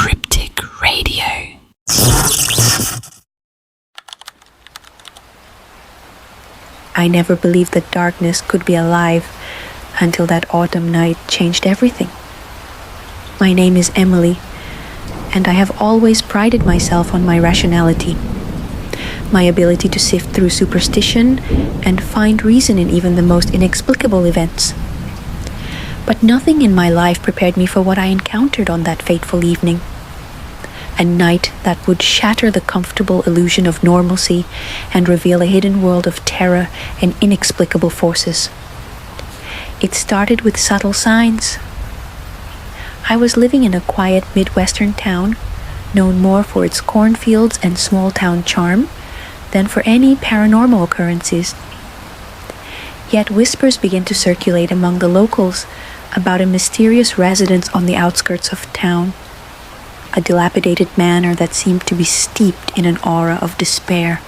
Cryptic Radio. I never believed that darkness could be alive until that autumn night changed everything. My name is Emily, and I have always prided myself on my rationality, my ability to sift through superstition and find reason in even the most inexplicable events. But nothing in my life prepared me for what I encountered on that fateful evening. A night that would shatter the comfortable illusion of normalcy and reveal a hidden world of terror and inexplicable forces. It started with subtle signs. I was living in a quiet Midwestern town, known more for its cornfields and small-town charm than for any paranormal occurrences. Yet whispers began to circulate among the locals about a mysterious residence on the outskirts of town, a dilapidated manor that seemed to be steeped in an aura of despair.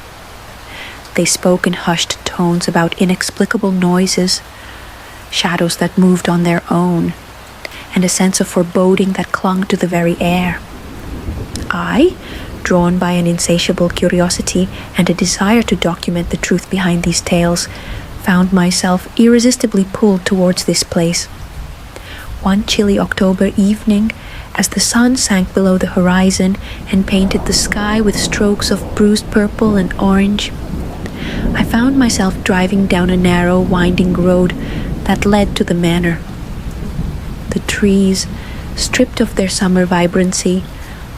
They spoke in hushed tones about inexplicable noises, shadows that moved on their own, and a sense of foreboding that clung to the very air. I, drawn by an insatiable curiosity and a desire to document the truth behind these tales, found myself irresistibly pulled towards this place. One chilly October evening, as the sun sank below the horizon and painted the sky with strokes of bruised purple and orange, I found myself driving down a narrow, winding road that led to the manor. The trees, stripped of their summer vibrancy,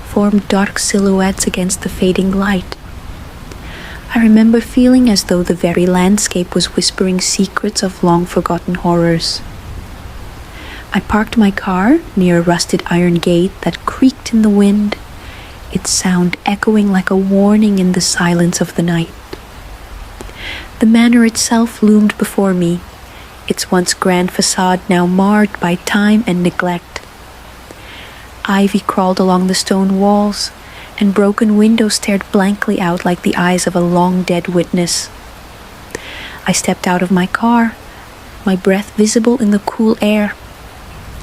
formed dark silhouettes against the fading light. I remember feeling as though the very landscape was whispering secrets of long-forgotten horrors. I parked my car near a rusted iron gate that creaked in the wind, its sound echoing like a warning in the silence of the night. The manor itself loomed before me, its once grand facade now marred by time and neglect. Ivy crawled along the stone walls, and broken windows stared blankly out like the eyes of a long-dead witness. I stepped out of my car, my breath visible in the cool air,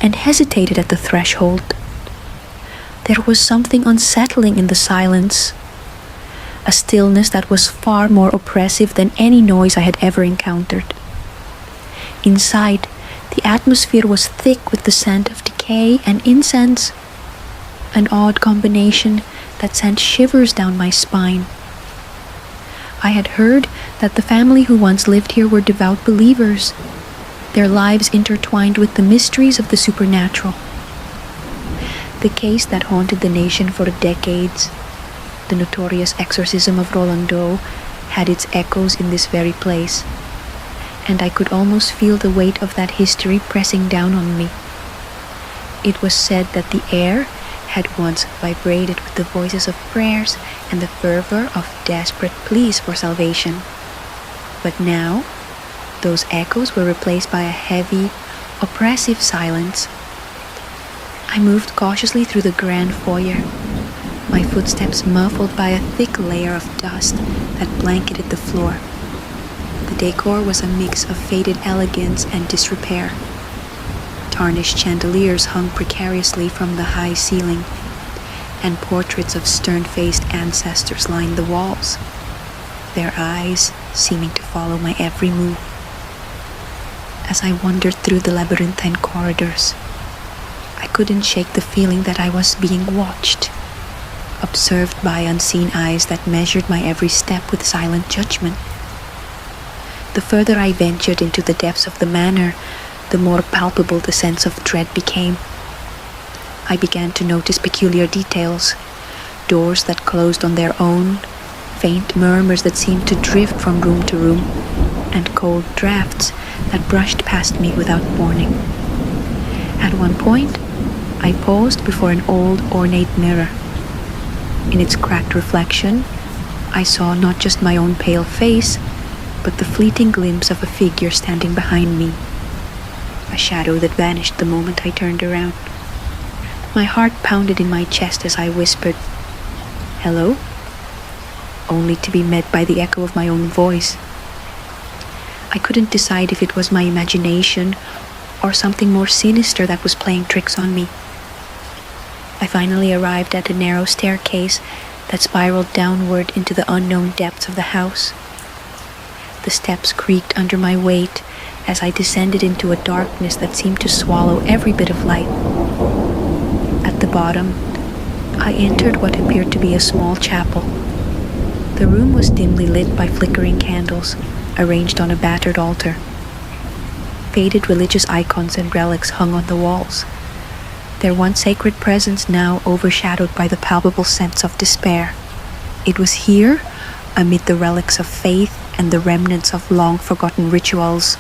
and hesitated at the threshold. There was something unsettling in the silence, a stillness that was far more oppressive than any noise I had ever encountered. Inside, the atmosphere was thick with the scent of decay and incense, an odd combination that sent shivers down my spine. I had heard that the family who once lived here were devout believers, their lives intertwined with the mysteries of the supernatural. The case that haunted the nation for decades, the notorious Exorcism of Roland Doe, had its echoes in this very place, and I could almost feel the weight of that history pressing down on me. It was said that the air had once vibrated with the voices of prayers and the fervor of desperate pleas for salvation. But now, those echoes were replaced by a heavy, oppressive silence. I moved cautiously through the grand foyer, my footsteps muffled by a thick layer of dust that blanketed the floor. The decor was a mix of faded elegance and disrepair. Tarnished chandeliers hung precariously from the high ceiling, and portraits of stern-faced ancestors lined the walls, their eyes seeming to follow my every move. As I wandered through the labyrinthine corridors, I couldn't shake the feeling that I was being watched, observed by unseen eyes that measured my every step with silent judgment. The further I ventured into the depths of the manor, the more palpable the sense of dread became. I began to notice peculiar details, doors that closed on their own, faint murmurs that seemed to drift from room to room, and cold drafts that brushed past me without warning. At one point, I paused before an old, ornate mirror. In its cracked reflection, I saw not just my own pale face, but the fleeting glimpse of a figure standing behind me, a shadow that vanished the moment I turned around. My heart pounded in my chest as I whispered, "Hello?" only to be met by the echo of my own voice. I couldn't decide if it was my imagination or something more sinister that was playing tricks on me. I finally arrived at a narrow staircase that spiraled downward into the unknown depths of the house. The steps creaked under my weight as I descended into a darkness that seemed to swallow every bit of light. At the bottom, I entered what appeared to be a small chapel. The room was dimly lit by flickering candles, arranged on a battered altar. Faded religious icons and relics hung on the walls, their once sacred presence now overshadowed by the palpable sense of despair. It was here, amid the relics of faith and the remnants of long-forgotten rituals,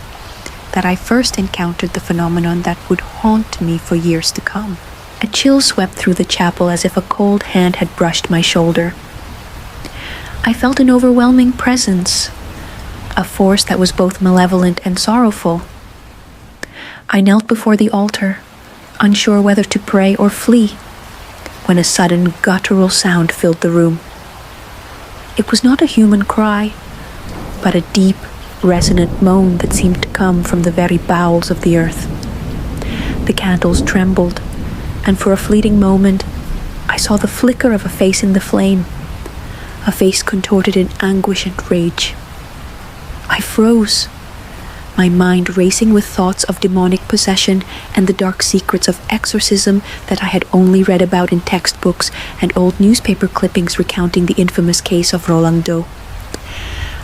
that I first encountered the phenomenon that would haunt me for years to come. A chill swept through the chapel as if a cold hand had brushed my shoulder. I felt an overwhelming presence, a force that was both malevolent and sorrowful. I knelt before the altar, unsure whether to pray or flee, when a sudden guttural sound filled the room. It was not a human cry, but a deep, resonant moan that seemed to come from the very bowels of the earth. The candles trembled, and for a fleeting moment, I saw the flicker of a face in the flame, a face contorted in anguish and rage. I froze, my mind racing with thoughts of demonic possession and the dark secrets of exorcism that I had only read about in textbooks and old newspaper clippings recounting the infamous case of Roland Doe.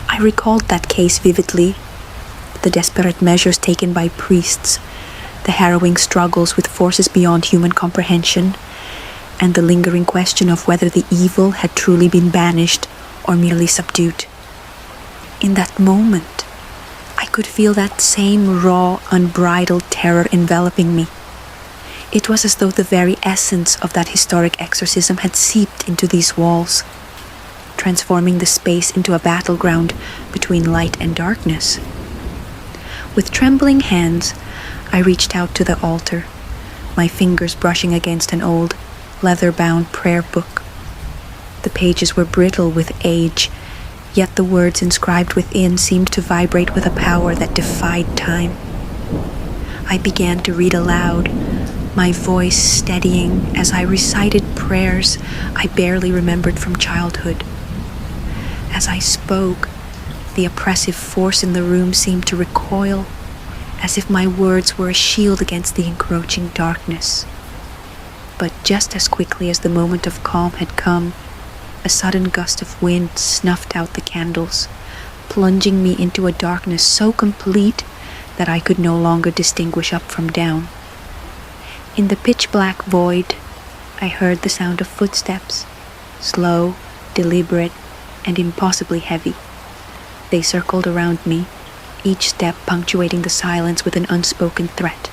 I recalled that case vividly, the desperate measures taken by priests, the harrowing struggles with forces beyond human comprehension, and the lingering question of whether the evil had truly been banished or merely subdued. In that moment, I could feel that same raw, unbridled terror enveloping me. It was as though the very essence of that historic exorcism had seeped into these walls, transforming the space into a battleground between light and darkness. With trembling hands, I reached out to the altar, my fingers brushing against an old, leather-bound prayer book. The pages were brittle with age, yet the words inscribed within seemed to vibrate with a power that defied time. I began to read aloud, my voice steadying as I recited prayers I barely remembered from childhood. As I spoke, the oppressive force in the room seemed to recoil, as if my words were a shield against the encroaching darkness. But just as quickly as the moment of calm had come, a sudden gust of wind snuffed out the candles, plunging me into a darkness so complete that I could no longer distinguish up from down. In the pitch-black void, I heard the sound of footsteps, slow, deliberate, and impossibly heavy. They circled around me, each step punctuating the silence with an unspoken threat.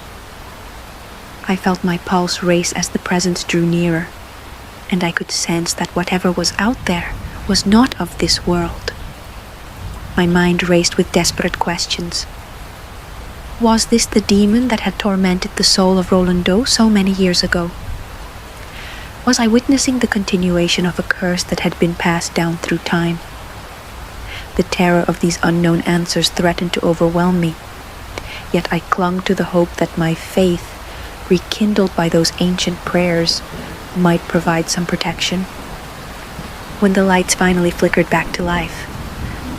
I felt my pulse race as the presence drew nearer, and I could sense that whatever was out there was not of this world. My mind raced with desperate questions. Was this the demon that had tormented the soul of Roland Doe so many years ago? Was I witnessing the continuation of a curse that had been passed down through time? The terror of these unknown answers threatened to overwhelm me, yet I clung to the hope that my faith, rekindled by those ancient prayers, might provide some protection. When the lights finally flickered back to life,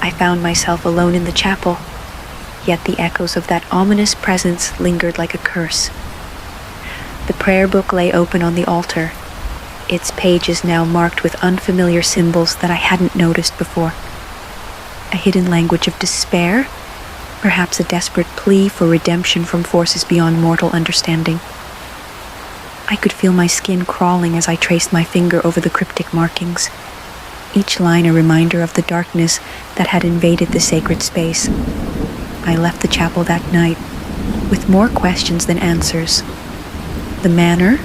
I found myself alone in the chapel, yet the echoes of that ominous presence lingered like a curse. The prayer book lay open on the altar, its pages now marked with unfamiliar symbols that I hadn't noticed before. A hidden language of despair, perhaps a desperate plea for redemption from forces beyond mortal understanding. I could feel my skin crawling as I traced my finger over the cryptic markings, each line a reminder of the darkness that had invaded the sacred space. I left the chapel that night with more questions than answers. The manor,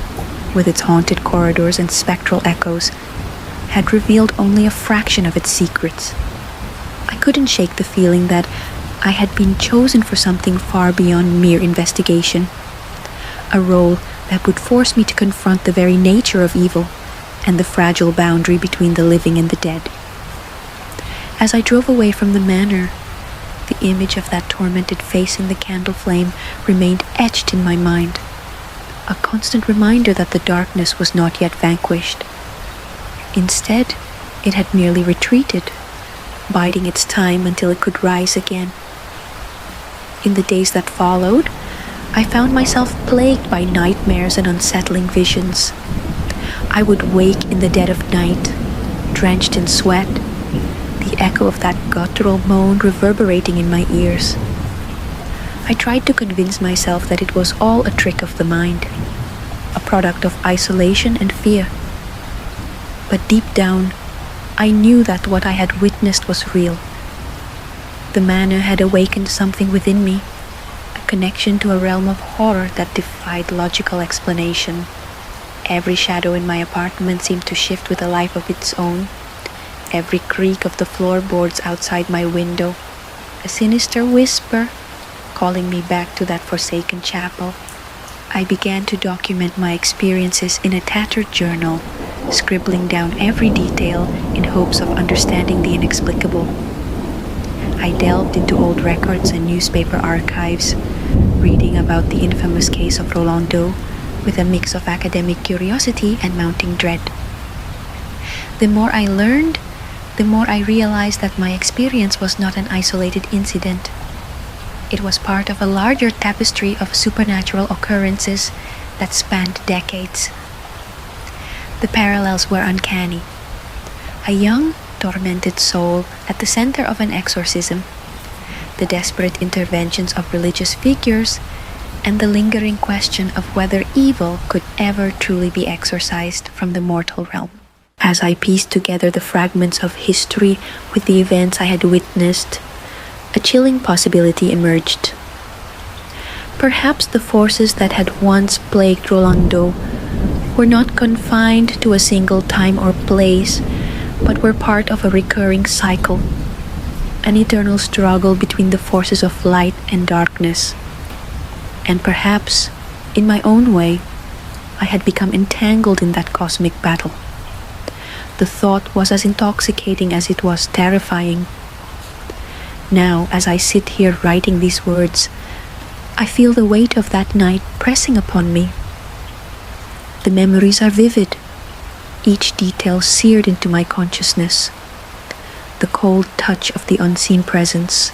with its haunted corridors and spectral echoes, had revealed only a fraction of its secrets. I couldn't shake the feeling that I had been chosen for something far beyond mere investigation, a role that would force me to confront the very nature of evil and the fragile boundary between the living and the dead. As I drove away from the manor, the image of that tormented face in the candle flame remained etched in my mind, a constant reminder that the darkness was not yet vanquished. Instead, it had merely retreated, biding its time until it could rise again. In the days that followed, I found myself plagued by nightmares and unsettling visions. I would wake in the dead of night, drenched in sweat, the echo of that guttural moan reverberating in my ears. I tried to convince myself that it was all a trick of the mind, a product of isolation and fear. But deep down, I knew that what I had witnessed was real. The manor had awakened something within me, a connection to a realm of horror that defied logical explanation. Every shadow in my apartment seemed to shift with a life of its own. Every creak of the floorboards outside my window, a sinister whisper calling me back to that forsaken chapel. I began to document my experiences in a tattered journal, scribbling down every detail in hopes of understanding the inexplicable. I delved into old records and newspaper archives, reading about the infamous case of Roland Doe with a mix of academic curiosity and mounting dread. The more I learned, the more I realized that my experience was not an isolated incident. It was part of a larger tapestry of supernatural occurrences that spanned decades. The parallels were uncanny. A young, tormented soul at the center of an exorcism, the desperate interventions of religious figures, and the lingering question of whether evil could ever truly be exorcised from the mortal realm. As I pieced together the fragments of history with the events I had witnessed, a chilling possibility emerged. Perhaps the forces that had once plagued Roland Doe were not confined to a single time or place, but were part of a recurring cycle, an eternal struggle between the forces of light and darkness. And perhaps, in my own way, I had become entangled in that cosmic battle. The thought was as intoxicating as it was terrifying. Now, as I sit here writing these words, I feel the weight of that night pressing upon me. The memories are vivid, each detail seared into my consciousness. The cold touch of the unseen presence,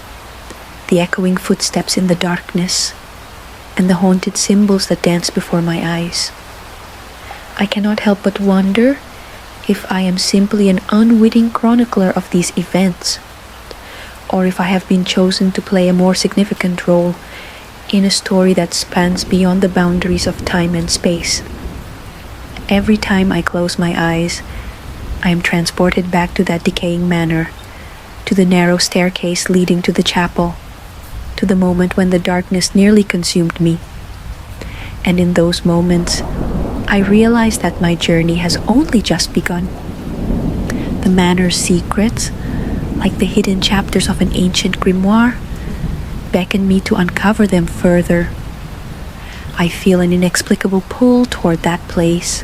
the echoing footsteps in the darkness, and the haunted symbols that dance before my eyes. I cannot help but wonder if I am simply an unwitting chronicler of these events, or if I have been chosen to play a more significant role in a story that spans beyond the boundaries of time and space. Every time I close my eyes, I am transported back to that decaying manor, to the narrow staircase leading to the chapel, to the moment when the darkness nearly consumed me. And in those moments, I realize that my journey has only just begun. The manor's secrets, like the hidden chapters of an ancient grimoire, beckon me to uncover them further. I feel an inexplicable pull toward that place,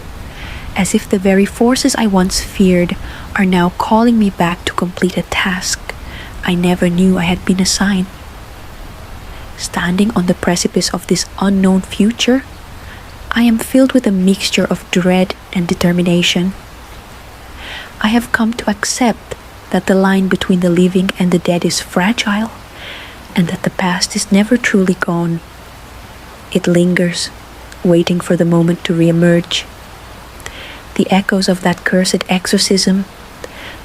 as if the very forces I once feared are now calling me back to complete a task I never knew I had been assigned. Standing on the precipice of this unknown future, I am filled with a mixture of dread and determination. I have come to accept that the line between the living and the dead is fragile, and that the past is never truly gone. It lingers, waiting for the moment to re-emerge. The echoes of that cursed exorcism,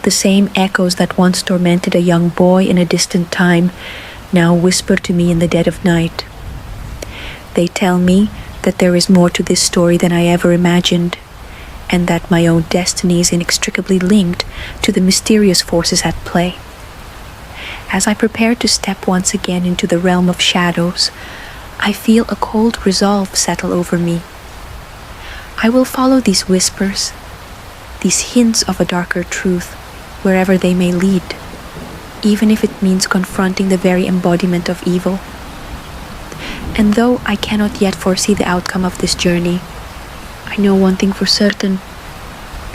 the same echoes that once tormented a young boy in a distant time, now whisper to me in the dead of night. They tell me that there is more to this story than I ever imagined, and that my own destiny is inextricably linked to the mysterious forces at play. As I prepare to step once again into the realm of shadows, I feel a cold resolve settle over me. I will follow these whispers, these hints of a darker truth, wherever they may lead, even if it means confronting the very embodiment of evil. And though I cannot yet foresee the outcome of this journey, I know one thing for certain: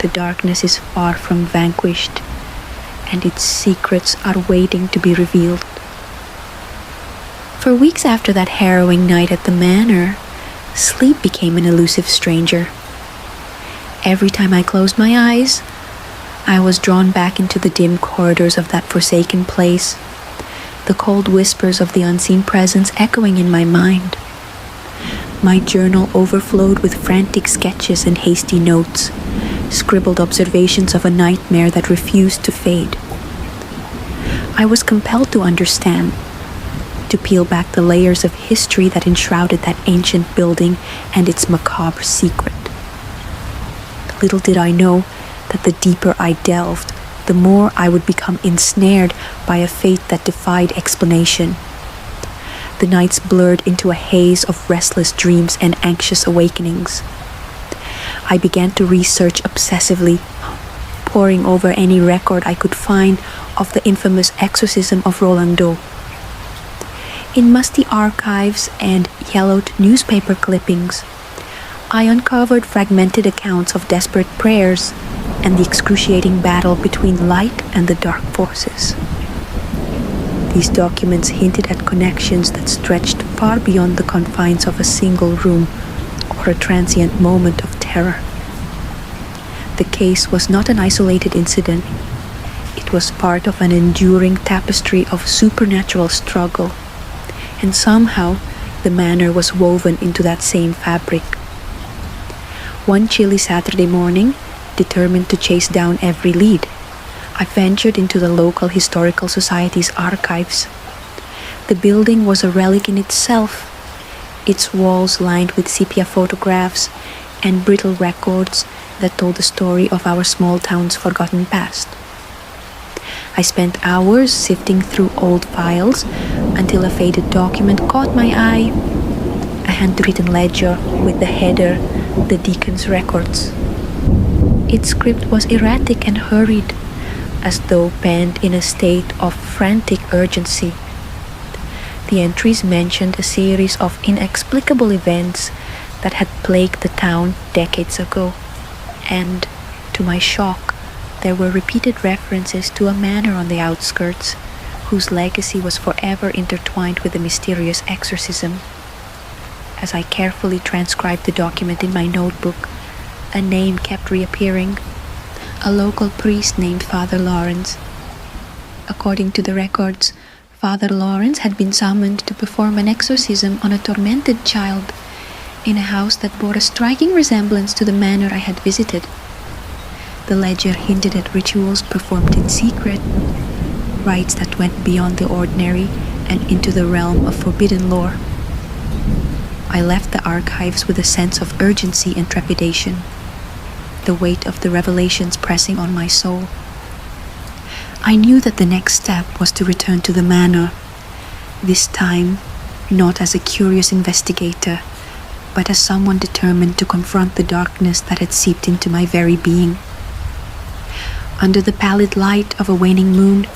the darkness is far from vanquished, and its secrets are waiting to be revealed. For weeks after that harrowing night at the manor, sleep became an elusive stranger. Every time I closed my eyes, I was drawn back into the dim corridors of that forsaken place, the cold whispers of the unseen presence echoing in my mind. My journal overflowed with frantic sketches and hasty notes, scribbled observations of a nightmare that refused to fade. I was compelled to understand, to peel back the layers of history that enshrouded that ancient building and its macabre secret. Little did I know that the deeper I delved, the more I would become ensnared by a fate that defied explanation. The nights blurred into a haze of restless dreams and anxious awakenings. I began to research obsessively, poring over any record I could find of the infamous Exorcism of Roland Doe. In musty archives and yellowed newspaper clippings, I uncovered fragmented accounts of desperate prayers and the excruciating battle between light and the dark forces. These documents hinted at connections that stretched far beyond the confines of a single room or a transient moment of terror. The case was not an isolated incident. It was part of an enduring tapestry of supernatural struggle, and somehow the manor was woven into that same fabric. One chilly Saturday morning, determined to chase down every lead, I ventured into the local historical society's archives. The building was a relic in itself, its walls lined with sepia photographs and brittle records that told the story of our small town's forgotten past. I spent hours sifting through old files until a faded document caught my eye, a handwritten ledger with the header, "The Deacon's Records." Its script was erratic and hurried, as though penned in a state of frantic urgency. The entries mentioned a series of inexplicable events that had plagued the town decades ago, and, to my shock, there were repeated references to a manor on the outskirts, whose legacy was forever intertwined with the mysterious exorcism. As I carefully transcribed the document in my notebook, a name kept reappearing: a local priest named Father Lawrence. According to the records, Father Lawrence had been summoned to perform an exorcism on a tormented child in a house that bore a striking resemblance to the manor I had visited. The ledger hinted at rituals performed in secret, rites that went beyond the ordinary and into the realm of forbidden lore. I left the archives with a sense of urgency and trepidation, the weight of the revelations pressing on my soul. I knew that the next step was to return to the manor, this time not as a curious investigator, but as someone determined to confront the darkness that had seeped into my very being. Under the pallid light of a waning moon,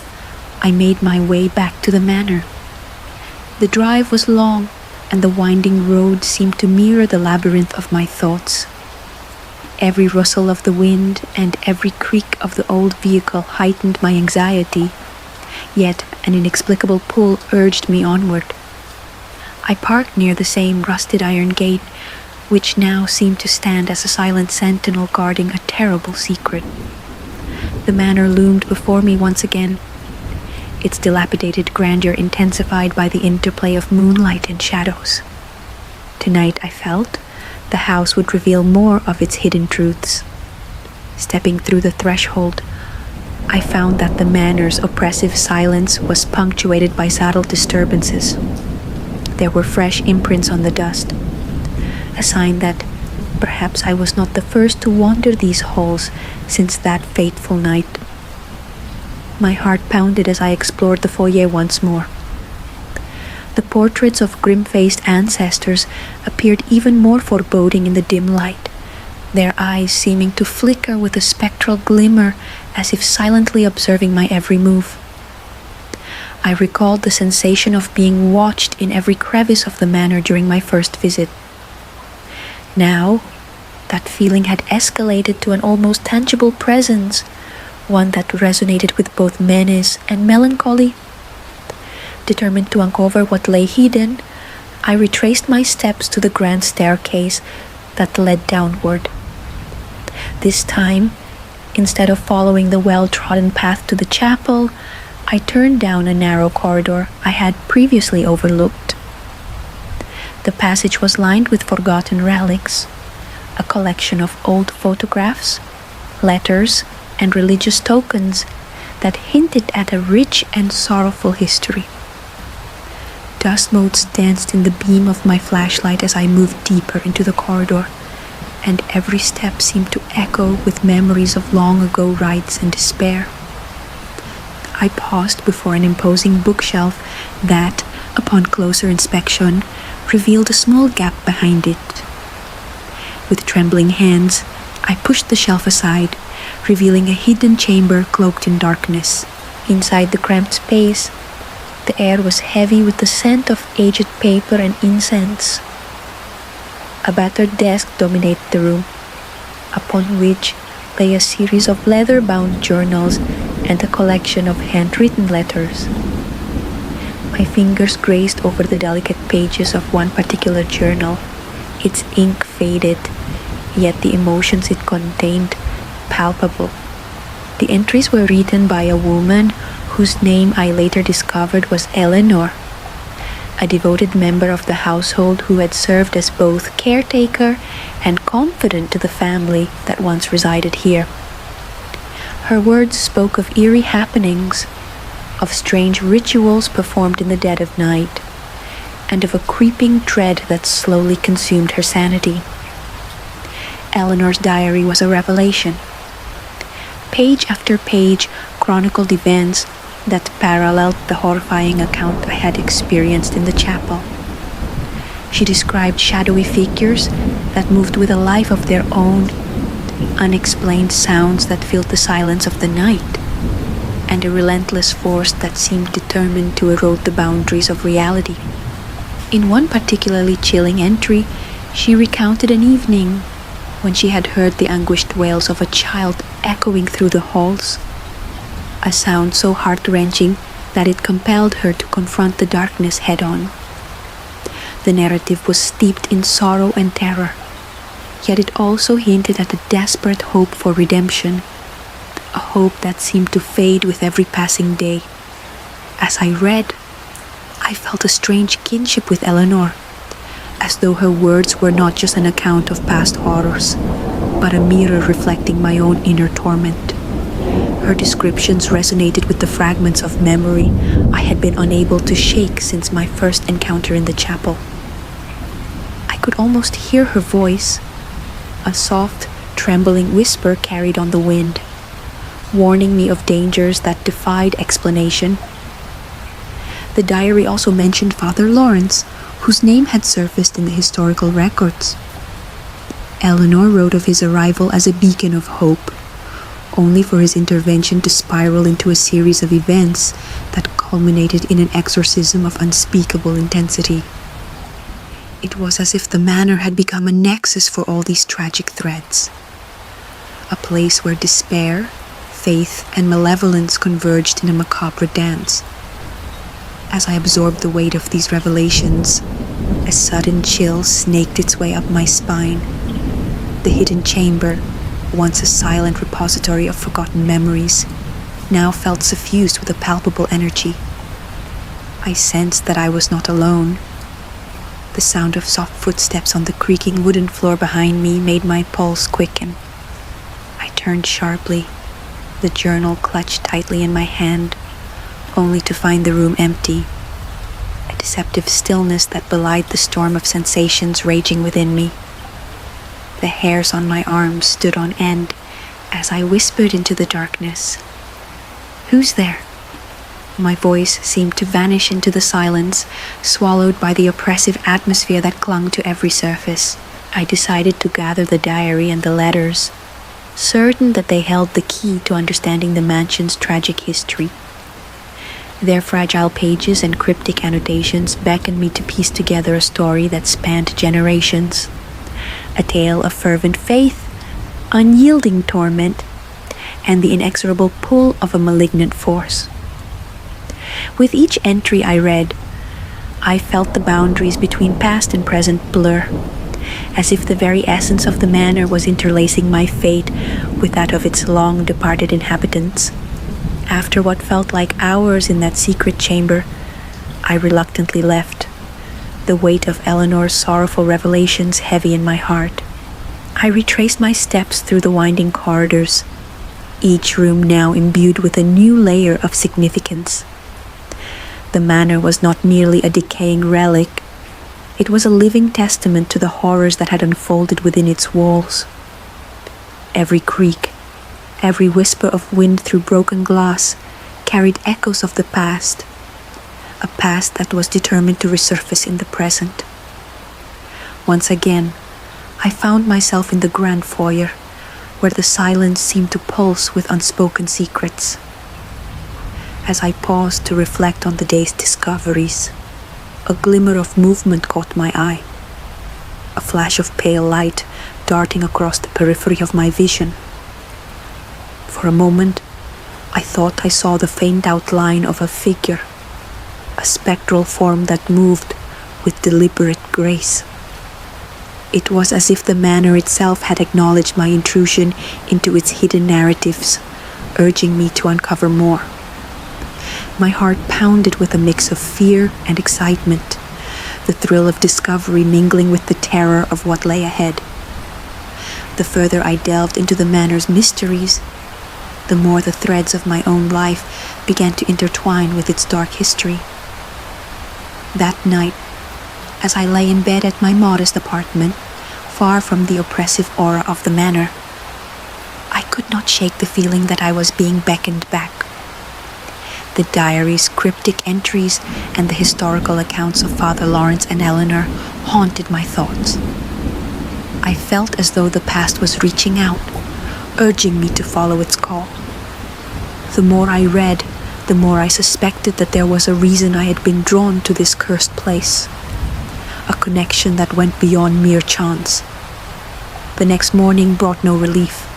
I made my way back to the manor. The drive was long, and the winding road seemed to mirror the labyrinth of my thoughts. Every rustle of the wind and every creak of the old vehicle heightened my anxiety, yet an inexplicable pull urged me onward. I parked near the same rusted iron gate, which now seemed to stand as a silent sentinel guarding a terrible secret. The manor loomed before me once again, its dilapidated grandeur intensified by the interplay of moonlight and shadows. Tonight, I felt, the house would reveal more of its hidden truths. Stepping through the threshold, I found that the manor's oppressive silence was punctuated by subtle disturbances. There were fresh imprints on the dust, a sign that perhaps I was not the first to wander these halls since that fateful night. My heart pounded as I explored the foyer once more. The portraits of grim-faced ancestors appeared even more foreboding in the dim light, their eyes seeming to flicker with a spectral glimmer as if silently observing my every move. I recalled the sensation of being watched in every crevice of the manor during my first visit. Now, that feeling had escalated to an almost tangible presence, one that resonated with both menace and melancholy. Determined to uncover what lay hidden, I retraced my steps to the grand staircase that led downward. This time, instead of following the well-trodden path to the chapel, I turned down a narrow corridor I had previously overlooked. The passage was lined with forgotten relics, a collection of old photographs, letters, and religious tokens that hinted at a rich and sorrowful history. Dust motes danced in the beam of my flashlight as I moved deeper into the corridor, and every step seemed to echo with memories of long-ago rites and despair. I paused before an imposing bookshelf that, upon closer inspection, revealed a small gap behind it. With trembling hands, I pushed the shelf aside, revealing a hidden chamber cloaked in darkness. Inside the cramped space, the air was heavy with the scent of aged paper and incense. A battered desk dominated the room, upon which lay a series of leather-bound journals and a collection of handwritten letters. My fingers grazed over the delicate pages of one particular journal, its ink faded, yet the emotions it contained palpable. The entries were written by a woman whose name I later discovered was Eleanor, a devoted member of the household who had served as both caretaker and confidant to the family that once resided here. Her words spoke of eerie happenings, of strange rituals performed in the dead of night, and of a creeping dread that slowly consumed her sanity. Eleanor's diary was a revelation. Page after page chronicled events that paralleled the horrifying account I had experienced in the chapel. She described shadowy figures that moved with a life of their own, unexplained sounds that filled the silence of the night, and a relentless force that seemed determined to erode the boundaries of reality. In one particularly chilling entry, she recounted an evening when she had heard the anguished wails of a child echoing through the halls, a sound so heart-wrenching that it compelled her to confront the darkness head-on. The narrative was steeped in sorrow and terror, yet it also hinted at a desperate hope for redemption, a hope that seemed to fade with every passing day. As I read, I felt a strange kinship with Eleanor, as though her words were not just an account of past horrors, but a mirror reflecting my own inner torment. Her descriptions resonated with the fragments of memory I had been unable to shake since my first encounter in the chapel. I could almost hear her voice, a soft, trembling whisper carried on the wind, warning me of dangers that defied explanation. The diary also mentioned Father Lawrence, whose name had surfaced in the historical records. Eleanor wrote of his arrival as a beacon of hope, only for his intervention to spiral into a series of events that culminated in an exorcism of unspeakable intensity. It was as if the manor had become a nexus for all these tragic threads, a place where despair, faith, and malevolence converged in a macabre dance. As I absorbed the weight of these revelations, a sudden chill snaked its way up my spine. The hidden chamber, once a silent repository of forgotten memories, now felt suffused with a palpable energy. I sensed that I was not alone. The sound of soft footsteps on the creaking wooden floor behind me made my pulse quicken. I turned sharply, the journal clutched tightly in my hand, only to find the room empty, a deceptive stillness that belied the storm of sensations raging within me. The hairs on my arms stood on end as I whispered into the darkness, "Who's there?" My voice seemed to vanish into the silence, swallowed by the oppressive atmosphere that clung to every surface. I decided to gather the diary and the letters, certain that they held the key to understanding the mansion's tragic history. Their fragile pages and cryptic annotations beckoned me to piece together a story that spanned generations. A tale of fervent faith, unyielding torment, and the inexorable pull of a malignant force. With each entry I read, I felt the boundaries between past and present blur, as if the very essence of the manor was interlacing my fate with that of its long-departed inhabitants. After what felt like hours in that secret chamber, I reluctantly left, the weight of Eleanor's sorrowful revelations heavy in my heart. I retraced my steps through the winding corridors, each room now imbued with a new layer of significance. The manor was not merely a decaying relic, it was a living testament to the horrors that had unfolded within its walls. Every creak, every whisper of wind through broken glass carried echoes of the past, a past that was determined to resurface in the present. Once again, I found myself in the grand foyer, where the silence seemed to pulse with unspoken secrets. As I paused to reflect on the day's discoveries, a glimmer of movement caught my eye, a flash of pale light darting across the periphery of my vision. For a moment, I thought I saw the faint outline of a figure, a spectral form that moved with deliberate grace. It was as if the manor itself had acknowledged my intrusion into its hidden narratives, urging me to uncover more. My heart pounded with a mix of fear and excitement, the thrill of discovery mingling with the terror of what lay ahead. The further I delved into the manor's mysteries, the more the threads of my own life began to intertwine with its dark history. That night, as I lay in bed at my modest apartment, far from the oppressive aura of the manor, I could not shake the feeling that I was being beckoned back. The diary's cryptic entries and the historical accounts of Father Lawrence and Eleanor haunted my thoughts. I felt as though the past was reaching out, urging me to follow its call. The more I read, the more I suspected that there was a reason I had been drawn to this cursed place, a connection that went beyond mere chance. The next morning brought no relief.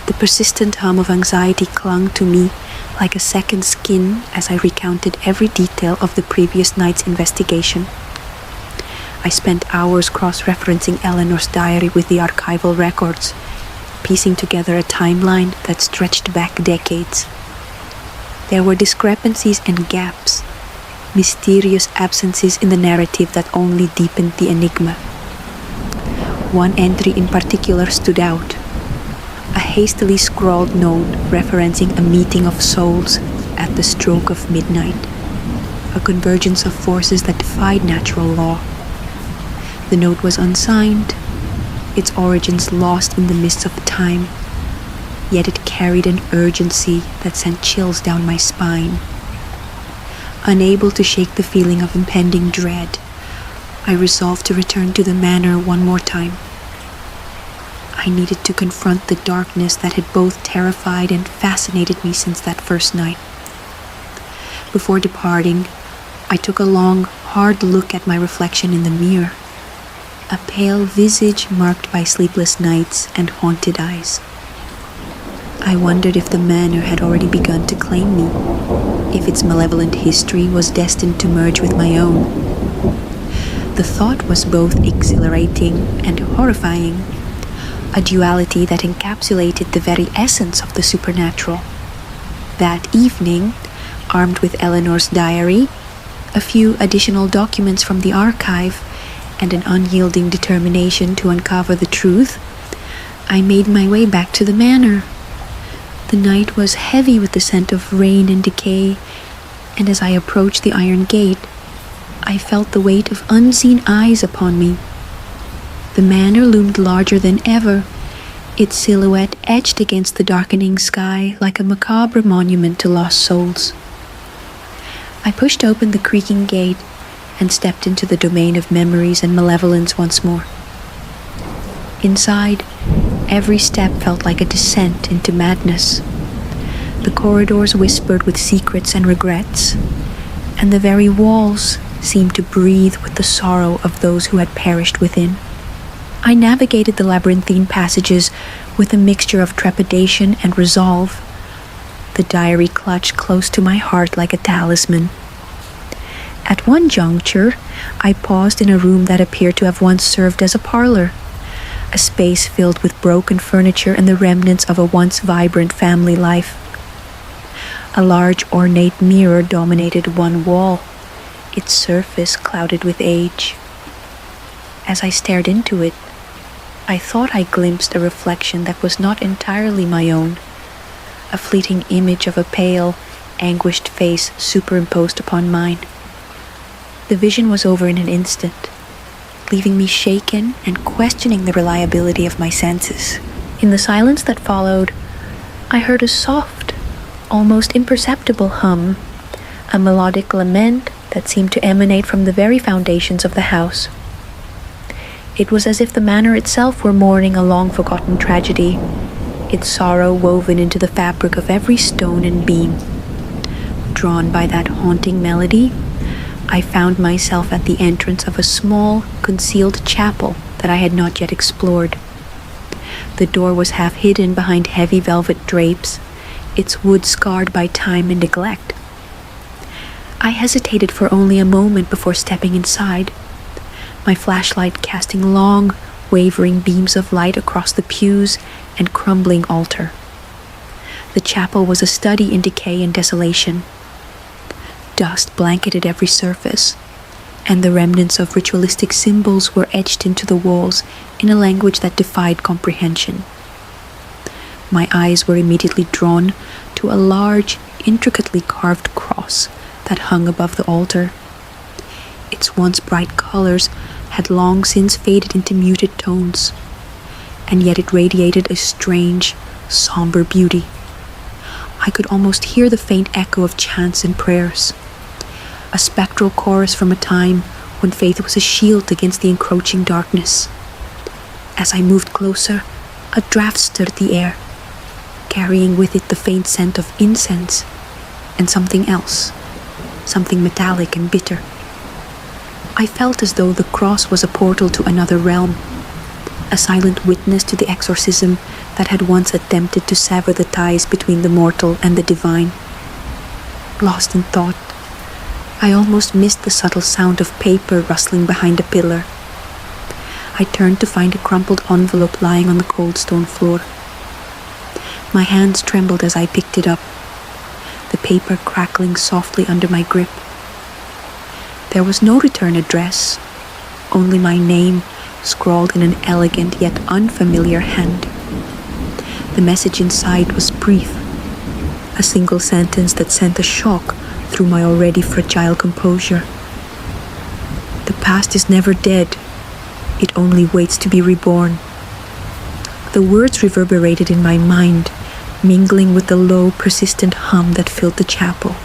The persistent hum of anxiety clung to me like a second skin as I recounted every detail of the previous night's investigation. I spent hours cross-referencing Eleanor's diary with the archival records, piecing together a timeline that stretched back decades. There were discrepancies and gaps, mysterious absences in the narrative that only deepened the enigma. One entry in particular stood out, a hastily scrawled note referencing a meeting of souls at the stroke of midnight, a convergence of forces that defied natural law. The note was unsigned, its origins lost in the mists of time, yet it carried an urgency that sent chills down my spine. Unable to shake the feeling of impending dread, I resolved to return to the manor one more time. I needed to confront the darkness that had both terrified and fascinated me since that first night. Before departing, I took a long, hard look at my reflection in the mirror, a pale visage marked by sleepless nights and haunted eyes. I wondered if the manor had already begun to claim me, if its malevolent history was destined to merge with my own. The thought was both exhilarating and horrifying, a duality that encapsulated the very essence of the supernatural. That evening, armed with Eleanor's diary, a few additional documents from the archive, and an unyielding determination to uncover the truth, I made my way back to the manor. The night was heavy with the scent of rain and decay, and as I approached the iron gate, I felt the weight of unseen eyes upon me. The manor loomed larger than ever, its silhouette etched against the darkening sky like a macabre monument to lost souls. I pushed open the creaking gate and stepped into the domain of memories and malevolence once more. Inside, every step felt like a descent into madness. The corridors whispered with secrets and regrets, and the very walls seemed to breathe with the sorrow of those who had perished within. I navigated the labyrinthine passages with a mixture of trepidation and resolve, the diary clutched close to my heart like a talisman. At one juncture, I paused in a room that appeared to have once served as a parlor, a space filled with broken furniture and the remnants of a once vibrant family life. A large ornate mirror dominated one wall, its surface clouded with age. As I stared into it, I thought I glimpsed a reflection that was not entirely my own, a fleeting image of a pale, anguished face superimposed upon mine. The vision was over in an instant, leaving me shaken and questioning the reliability of my senses. In the silence that followed, I heard a soft, almost imperceptible hum, a melodic lament that seemed to emanate from the very foundations of the house. It was as if the manor itself were mourning a long-forgotten tragedy, its sorrow woven into the fabric of every stone and beam. Drawn by that haunting melody, I found myself at the entrance of a small, concealed chapel that I had not yet explored. The door was half hidden behind heavy velvet drapes, its wood scarred by time and neglect. I hesitated for only a moment before stepping inside, my flashlight casting long, wavering beams of light across the pews and crumbling altar. The chapel was a study in decay and desolation. Dust blanketed every surface, and the remnants of ritualistic symbols were etched into the walls in a language that defied comprehension. My eyes were immediately drawn to a large, intricately carved cross that hung above the altar. Its once bright colors had long since faded into muted tones, and yet it radiated a strange, somber beauty. I could almost hear the faint echo of chants and prayers, a spectral chorus from a time when faith was a shield against the encroaching darkness. As I moved closer, a draft stirred the air, carrying with it the faint scent of incense and something else, something metallic and bitter. I felt as though the cross was a portal to another realm, a silent witness to the exorcism that had once attempted to sever the ties between the mortal and the divine. Lost in thought, I almost missed the subtle sound of paper rustling behind a pillar. I turned to find a crumpled envelope lying on the cold stone floor. My hands trembled as I picked it up, the paper crackling softly under my grip. There was no return address, only my name scrawled in an elegant yet unfamiliar hand. The message inside was brief, a single sentence that sent a shock through my already fragile composure. The past is never dead, it only waits to be reborn. The words reverberated in my mind, mingling with the low, persistent hum that filled the chapel.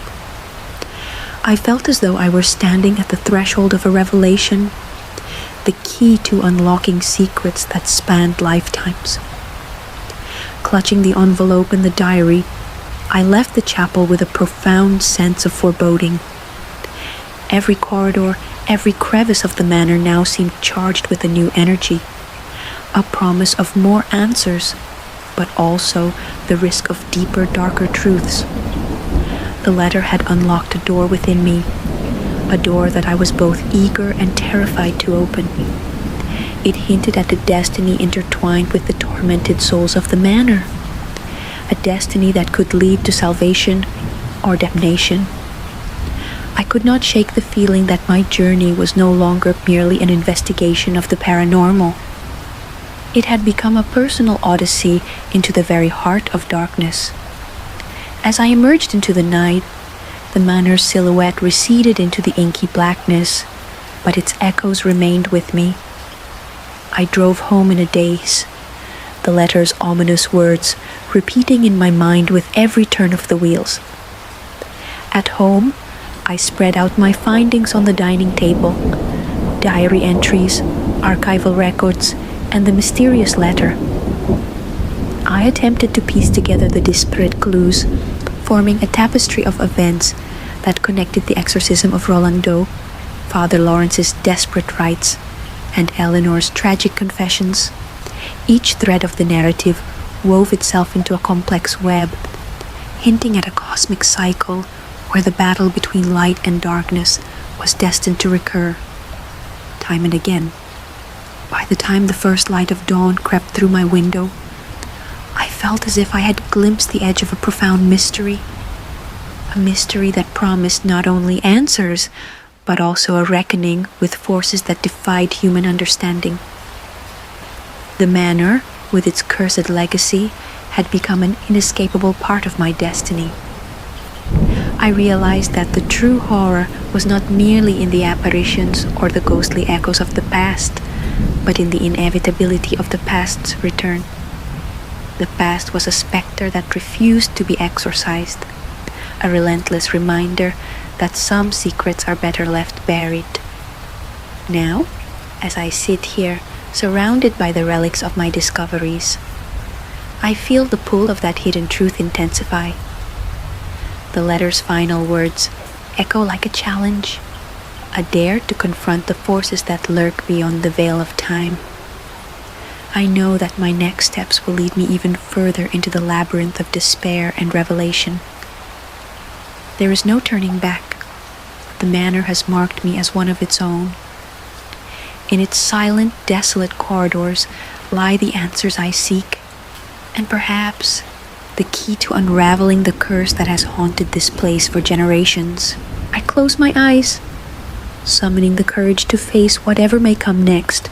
I felt as though I were standing at the threshold of a revelation, the key to unlocking secrets that spanned lifetimes. Clutching the envelope and the diary, I left the chapel with a profound sense of foreboding. Every corridor, every crevice of the manor now seemed charged with a new energy, a promise of more answers, but also the risk of deeper, darker truths. The letter had unlocked a door within me, a door that I was both eager and terrified to open. It hinted at a destiny intertwined with the tormented souls of the manor, a destiny that could lead to salvation or damnation. I could not shake the feeling that my journey was no longer merely an investigation of the paranormal. It had become a personal odyssey into the very heart of darkness. As I emerged into the night, the manor's silhouette receded into the inky blackness, but its echoes remained with me. I drove home in a daze, the letter's ominous words repeating in my mind with every turn of the wheels. At home, I spread out my findings on the dining table, diary entries, archival records, and the mysterious letter. I attempted to piece together the disparate clues, forming a tapestry of events that connected the exorcism of Roland Doe, Father Lawrence's desperate rites, and Eleanor's tragic confessions. Each thread of the narrative wove itself into a complex web, hinting at a cosmic cycle where the battle between light and darkness was destined to recur, time and again. By the time the first light of dawn crept through my window, I felt as if I had glimpsed the edge of a profound mystery. A mystery that promised not only answers, but also a reckoning with forces that defied human understanding. The Manor, with its cursed legacy, had become an inescapable part of my destiny. I realized that the true horror was not merely in the apparitions or the ghostly echoes of the past, but in the inevitability of the past's return. The past was a specter that refused to be exorcised, a relentless reminder that some secrets are better left buried. Now, as I sit here, surrounded by the relics of my discoveries, I feel the pull of that hidden truth intensify. The letter's final words echo like a challenge, a dare to confront the forces that lurk beyond the veil of time. I know that my next steps will lead me even further into the labyrinth of despair and revelation. There is no turning back. The Manor has marked me as one of its own. In its silent, desolate corridors lie the answers I seek, and perhaps the key to unraveling the curse that has haunted this place for generations. I close my eyes, summoning the courage to face whatever may come next,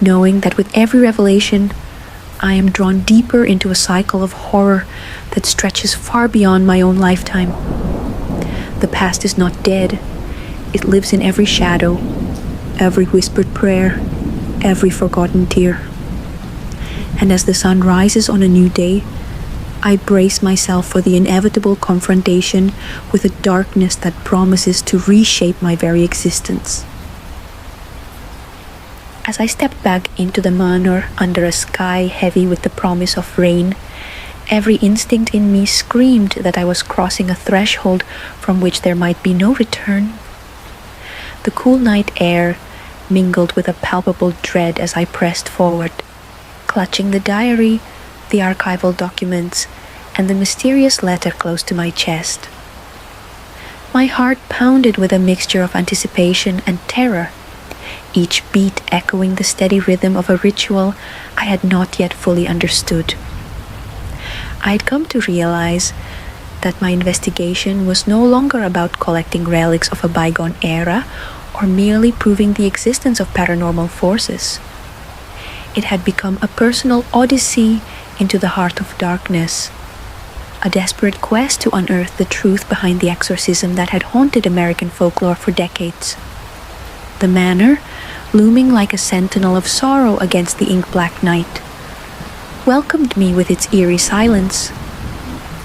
knowing that with every revelation, I am drawn deeper into a cycle of horror that stretches far beyond my own lifetime. The past is not dead. It lives in every shadow, every whispered prayer, every forgotten tear. And as the sun rises on a new day, I brace myself for the inevitable confrontation with a darkness that promises to reshape my very existence. As I stepped back into the Manor under a sky heavy with the promise of rain, every instinct in me screamed that I was crossing a threshold from which there might be no return. The cool night air mingled with a palpable dread as I pressed forward, clutching the diary, the archival documents, and the mysterious letter close to my chest. My heart pounded with a mixture of anticipation and terror, each beat echoing the steady rhythm of a ritual I had not yet fully understood. I had come to realize that my investigation was no longer about collecting relics of a bygone era or merely proving the existence of paranormal forces. It had become a personal odyssey into the heart of darkness, a desperate quest to unearth the truth behind the exorcism that had haunted American folklore for decades. The Manor, looming like a sentinel of sorrow against the ink-black night, welcomed me with its eerie silence.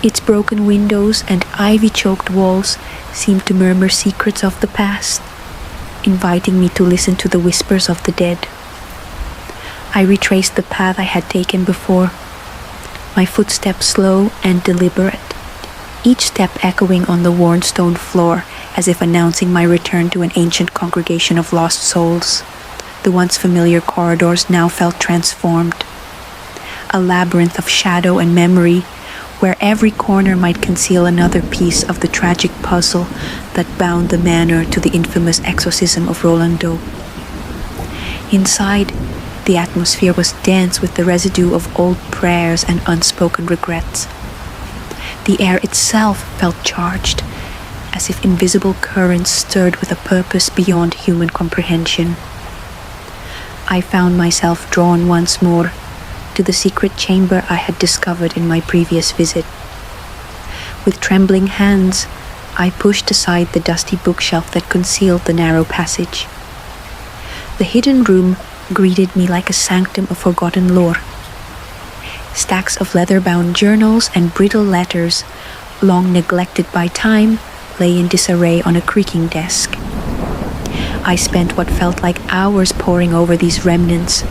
Its broken windows and ivy-choked walls seemed to murmur secrets of the past, inviting me to listen to the whispers of the dead. I retraced the path I had taken before, my footsteps slow and deliberate, each step echoing on the worn stone floor as if announcing my return to an ancient congregation of lost souls. The once familiar corridors now felt transformed, a labyrinth of shadow and memory, where every corner might conceal another piece of the tragic puzzle that bound the Manor to the infamous Exorcism of Roland Doe. Inside, the atmosphere was dense with the residue of old prayers and unspoken regrets. The air itself felt charged, as if invisible currents stirred with a purpose beyond human comprehension. I found myself drawn once more to the secret chamber I had discovered in my previous visit. With trembling hands, I pushed aside the dusty bookshelf that concealed the narrow passage. The hidden room greeted me like a sanctum of forgotten lore. Stacks of leather-bound journals and brittle letters, long neglected by time, lay in disarray on a creaking desk. I spent what felt like hours poring over these remnants,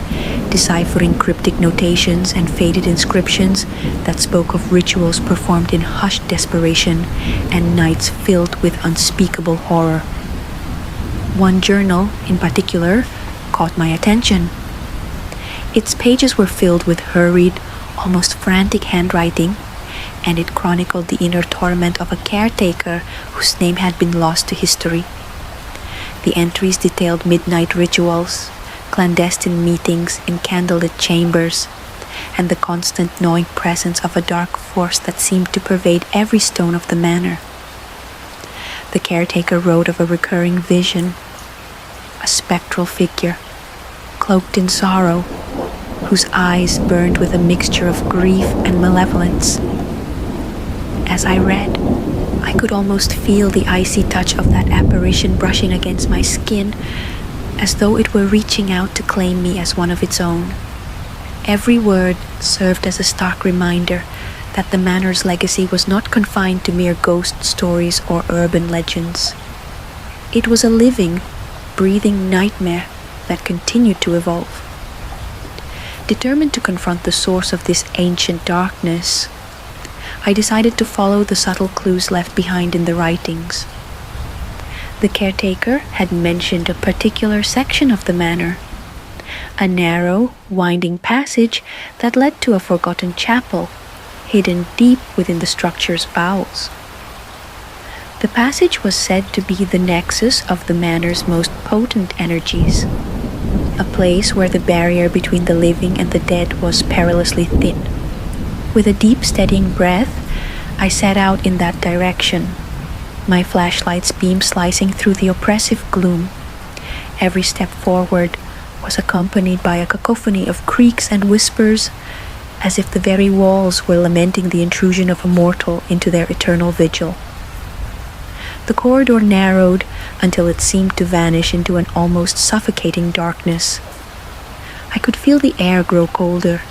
deciphering cryptic notations and faded inscriptions that spoke of rituals performed in hushed desperation and nights filled with unspeakable horror. One journal, in particular, caught my attention. Its pages were filled with hurried, almost frantic handwriting, and it chronicled the inner torment of a caretaker whose name had been lost to history. The entries detailed midnight rituals, clandestine meetings in candlelit chambers, and the constant gnawing presence of a dark force that seemed to pervade every stone of the manor. The caretaker wrote of a recurring vision, a spectral figure, cloaked in sorrow, whose eyes burned with a mixture of grief and malevolence. As I read, I could almost feel the icy touch of that apparition brushing against my skin, as though it were reaching out to claim me as one of its own. Every word served as a stark reminder that the manor's legacy was not confined to mere ghost stories or urban legends. It was a living, breathing nightmare that continued to evolve. Determined to confront the source of this ancient darkness, I decided to follow the subtle clues left behind in the writings. The caretaker had mentioned a particular section of the manor, a narrow, winding passage that led to a forgotten chapel, hidden deep within the structure's bowels. The passage was said to be the nexus of the manor's most potent energies, a place where the barrier between the living and the dead was perilously thin. With a deep, steadying breath, I set out in that direction, my flashlight's beam slicing through the oppressive gloom. Every step forward was accompanied by a cacophony of creaks and whispers, as if the very walls were lamenting the intrusion of a mortal into their eternal vigil. The corridor narrowed until it seemed to vanish into an almost suffocating darkness. I could feel the air grow colder,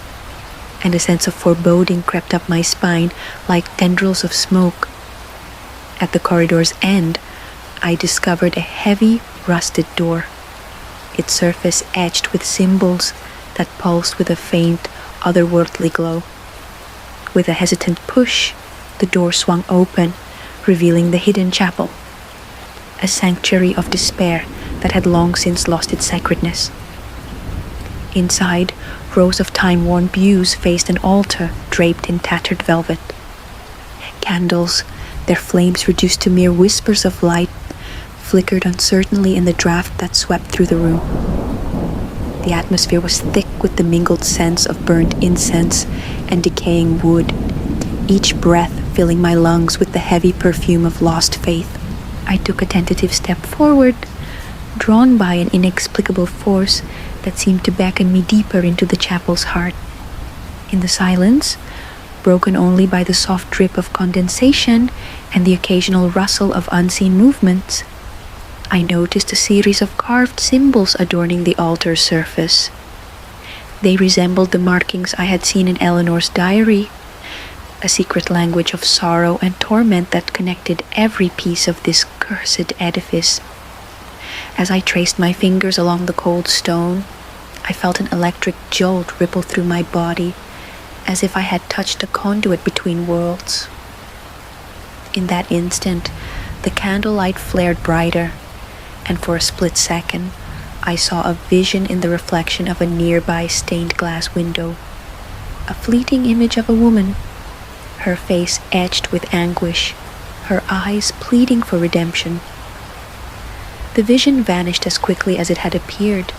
and a sense of foreboding crept up my spine like tendrils of smoke. At the corridor's end, I discovered a heavy, rusted door, its surface etched with symbols that pulsed with a faint, otherworldly glow. With a hesitant push, the door swung open, revealing the hidden chapel, a sanctuary of despair that had long since lost its sacredness. Inside, rows of time-worn pews faced an altar draped in tattered velvet. Candles, their flames reduced to mere whispers of light, flickered uncertainly in the draft that swept through the room. The atmosphere was thick with the mingled scents of burnt incense and decaying wood, each breath filling my lungs with the heavy perfume of lost faith. I took a tentative step forward, drawn by an inexplicable force that seemed to beckon me deeper into the chapel's heart. In the silence, broken only by the soft drip of condensation and the occasional rustle of unseen movements, I noticed a series of carved symbols adorning the altar's surface. They resembled the markings I had seen in Eleanor's diary, a secret language of sorrow and torment that connected every piece of this cursed edifice. As I traced my fingers along the cold stone, I felt an electric jolt ripple through my body, as if I had touched a conduit between worlds. In that instant, the candlelight flared brighter, and for a split second, I saw a vision in the reflection of a nearby stained glass window. A fleeting image of a woman, her face etched with anguish, her eyes pleading for redemption. The vision vanished as quickly as it had appeared,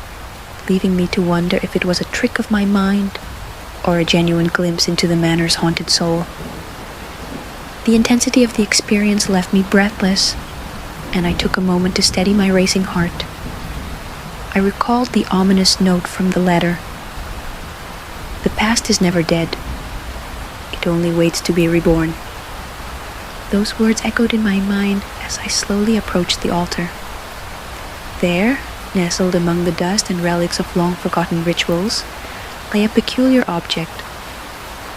leaving me to wonder if it was a trick of my mind or a genuine glimpse into the manor's haunted soul. The intensity of the experience left me breathless, and I took a moment to steady my racing heart. I recalled the ominous note from the letter. The past is never dead. It only waits to be reborn. Those words echoed in my mind as I slowly approached the altar. There, nestled among the dust and relics of long-forgotten rituals, lay a peculiar object,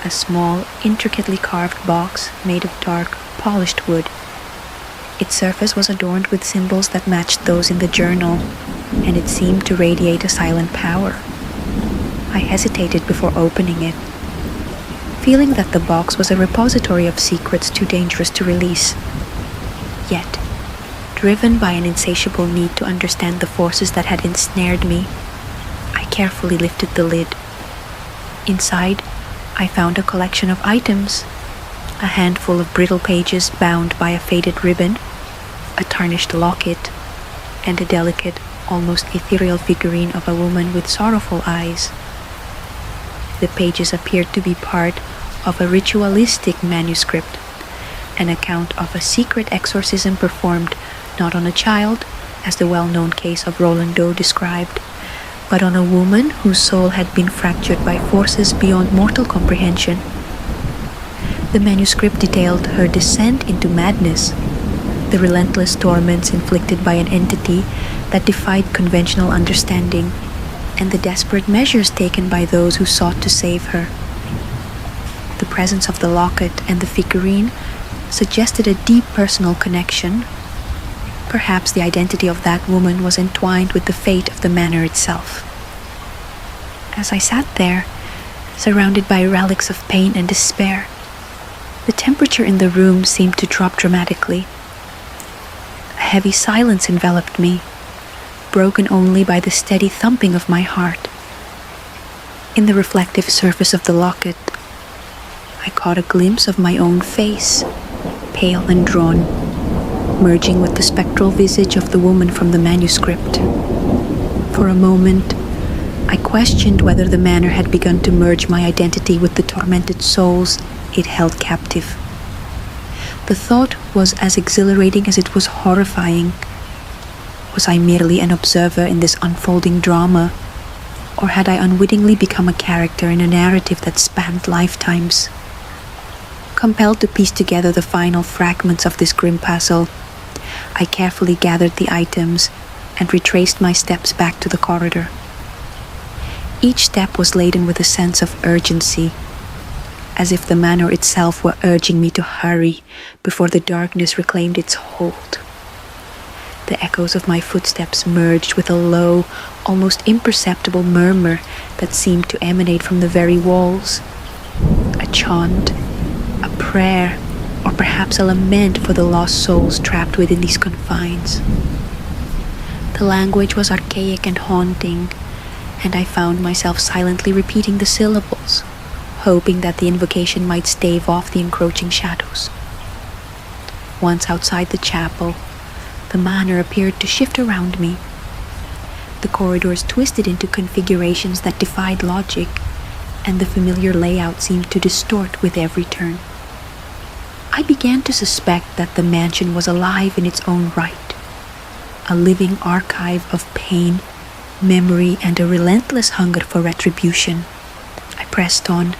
a small, intricately carved box made of dark, polished wood. Its surface was adorned with symbols that matched those in the journal, and it seemed to radiate a silent power. I hesitated before opening it, feeling that the box was a repository of secrets too dangerous to release. Yet, driven by an insatiable need to understand the forces that had ensnared me, I carefully lifted the lid. Inside, I found a collection of items, a handful of brittle pages bound by a faded ribbon, a tarnished locket, and a delicate, almost ethereal figurine of a woman with sorrowful eyes. The pages appeared to be part of a ritualistic manuscript, an account of a secret exorcism performed not on a child, as the well-known case of Roland Doe described, but on a woman whose soul had been fractured by forces beyond mortal comprehension. The manuscript detailed her descent into madness, the relentless torments inflicted by an entity that defied conventional understanding, and the desperate measures taken by those who sought to save her. The presence of the locket and the figurine suggested a deep personal connection. Perhaps the identity of that woman was entwined with the fate of the manor itself. As I sat there, surrounded by relics of pain and despair, the temperature in the room seemed to drop dramatically. A heavy silence enveloped me, broken only by the steady thumping of my heart. In the reflective surface of the locket, I caught a glimpse of my own face, pale and drawn, merging with the spectral visage of the woman from the manuscript. For a moment, I questioned whether the manor had begun to merge my identity with the tormented souls it held captive. The thought was as exhilarating as it was horrifying. Was I merely an observer in this unfolding drama, or had I unwittingly become a character in a narrative that spanned lifetimes? Compelled to piece together the final fragments of this grim puzzle, I carefully gathered the items and retraced my steps back to the corridor. Each step was laden with a sense of urgency, as if the manor itself were urging me to hurry before the darkness reclaimed its hold. The echoes of my footsteps merged with a low, almost imperceptible murmur that seemed to emanate from the very walls. A chant, a prayer, or perhaps a lament for the lost souls trapped within these confines. The language was archaic and haunting, and I found myself silently repeating the syllables, hoping that the invocation might stave off the encroaching shadows. Once outside the chapel, the manor appeared to shift around me. The corridors twisted into configurations that defied logic, and the familiar layout seemed to distort with every turn. I began to suspect that the mansion was alive in its own right, a living archive of pain, memory, and a relentless hunger for retribution. I pressed on,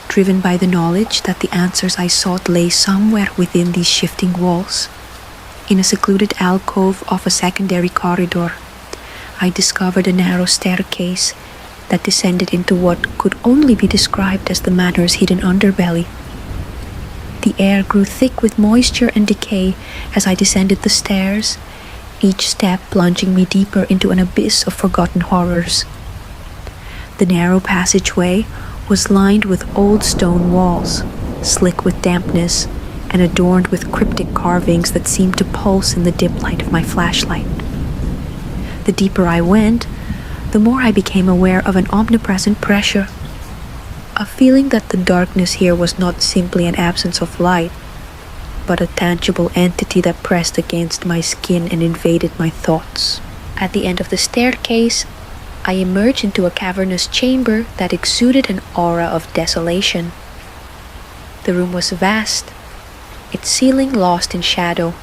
driven by the knowledge that the answers I sought lay somewhere within these shifting walls. In a secluded alcove of a secondary corridor, I discovered a narrow staircase that descended into what could only be described as the manor's hidden underbelly. The air grew thick with moisture and decay as I descended the stairs, each step plunging me deeper into an abyss of forgotten horrors. The narrow passageway was lined with old stone walls, slick with dampness, and adorned with cryptic carvings that seemed to pulse in the dim light of my flashlight. The deeper I went, the more I became aware of an omnipresent pressure, a feeling that the darkness here was not simply an absence of light, but a tangible entity that pressed against my skin and invaded my thoughts. At the end of the staircase, I emerged into a cavernous chamber that exuded an aura of desolation. The room was vast, its ceiling lost in shadow,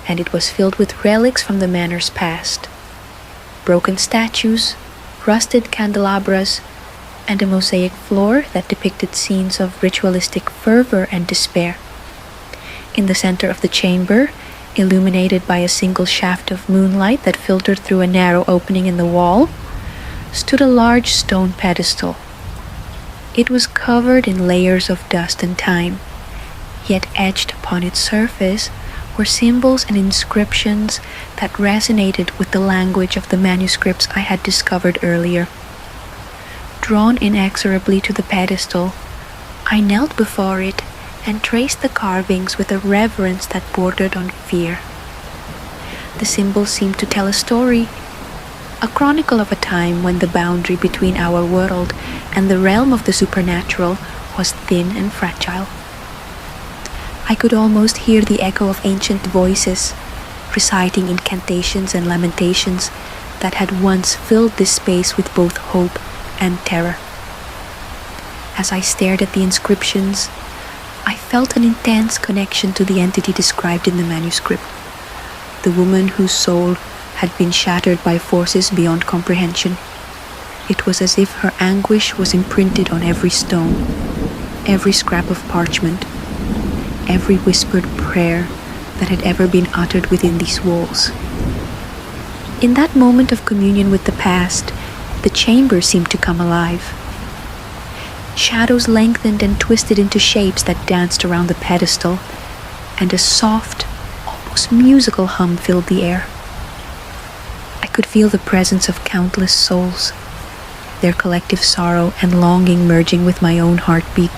and it was filled with relics from the manor's past. Broken statues, rusted candelabras, and a mosaic floor that depicted scenes of ritualistic fervor and despair. In the center of the chamber, illuminated by a single shaft of moonlight that filtered through a narrow opening in the wall, stood a large stone pedestal. It was covered in layers of dust and time, yet etched upon its surface were symbols and inscriptions that resonated with the language of the manuscripts I had discovered earlier. Drawn inexorably to the pedestal, I knelt before it and traced the carvings with a reverence that bordered on fear. The symbols seemed to tell a story, a chronicle of a time when the boundary between our world and the realm of the supernatural was thin and fragile. I could almost hear the echo of ancient voices, reciting incantations and lamentations that had once filled this space with both hope and terror. As I stared at the inscriptions, I felt an intense connection to the entity described in the manuscript, the woman whose soul had been shattered by forces beyond comprehension. It was as if her anguish was imprinted on every stone, every scrap of parchment, every whispered prayer that had ever been uttered within these walls. In that moment of communion with the past, the chamber seemed to come alive. Shadows lengthened and twisted into shapes that danced around the pedestal, and a soft, almost musical hum filled the air. I could feel the presence of countless souls, their collective sorrow and longing merging with my own heartbeat.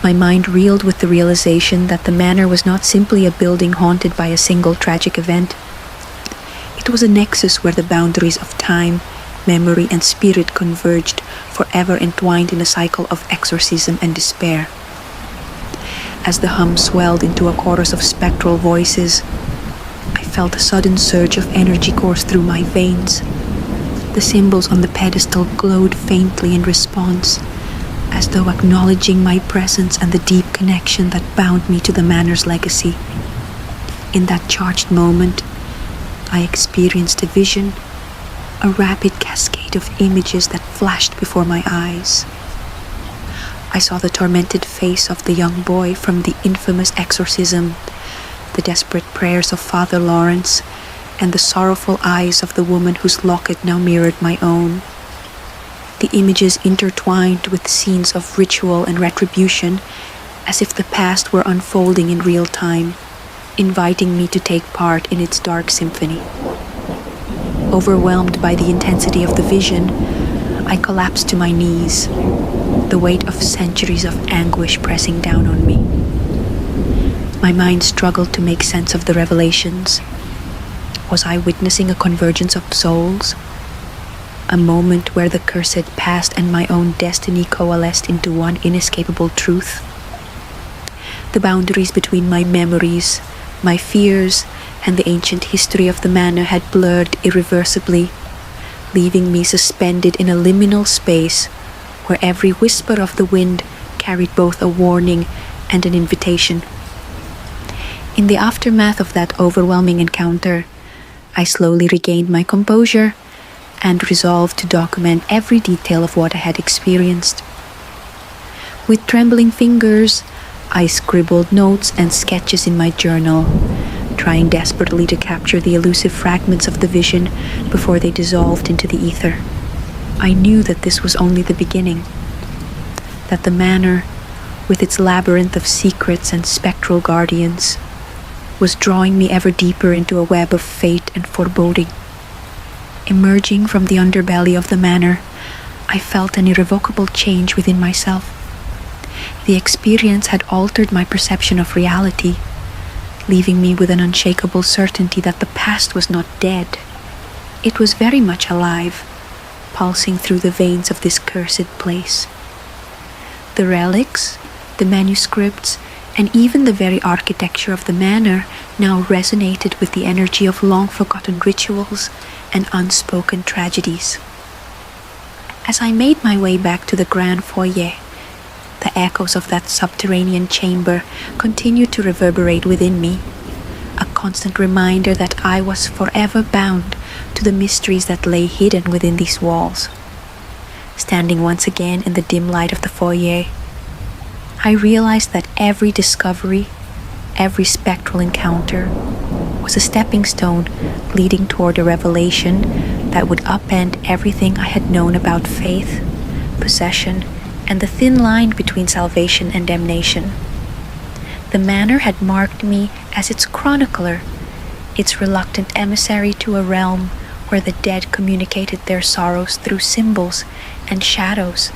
My mind reeled with the realization that the manor was not simply a building haunted by a single tragic event. It was a nexus where the boundaries of time, memory, and spirit converged, forever entwined in a cycle of exorcism and despair. As the hum swelled into a chorus of spectral voices, I felt a sudden surge of energy course through my veins. The symbols on the pedestal glowed faintly in response, as though acknowledging my presence and the deep connection that bound me to the manor's legacy. In that charged moment, I experienced a vision, a rapid cascade of images that flashed before my eyes. I saw the tormented face of the young boy from the infamous exorcism, the desperate prayers of Father Lawrence, and the sorrowful eyes of the woman whose locket now mirrored my own. The images intertwined with scenes of ritual and retribution, as if the past were unfolding in real time, inviting me to take part in its dark symphony. Overwhelmed by the intensity of the vision, I collapsed to my knees, the weight of centuries of anguish pressing down on me. My mind struggled to make sense of the revelations. Was I witnessing a convergence of souls? A moment where the cursed past and my own destiny coalesced into one inescapable truth? The boundaries between my memories, my fears, and the ancient history of the manor had blurred irreversibly, leaving me suspended in a liminal space where every whisper of the wind carried both a warning and an invitation. In the aftermath of that overwhelming encounter, I slowly regained my composure and resolved to document every detail of what I had experienced. With trembling fingers, I scribbled notes and sketches in my journal, trying desperately to capture the elusive fragments of the vision before they dissolved into the ether. I knew that this was only the beginning, that the manor, with its labyrinth of secrets and spectral guardians, was drawing me ever deeper into a web of fate and foreboding. Emerging from the underbelly of the manor, I felt an irrevocable change within myself. The experience had altered my perception of reality, leaving me with an unshakable certainty that the past was not dead. It was very much alive, pulsing through the veins of this cursed place. The relics, the manuscripts, and even the very architecture of the manor now resonated with the energy of long-forgotten rituals and unspoken tragedies. As I made my way back to the grand foyer, the echoes of that subterranean chamber continued to reverberate within me, a constant reminder that I was forever bound to the mysteries that lay hidden within these walls. Standing once again in the dim light of the foyer, I realized that every discovery, every spectral encounter, was a stepping stone leading toward a revelation that would upend everything I had known about faith, possession, and the thin line between salvation and damnation. The manor had marked me as its chronicler, its reluctant emissary to a realm where the dead communicated their sorrows through symbols and shadows.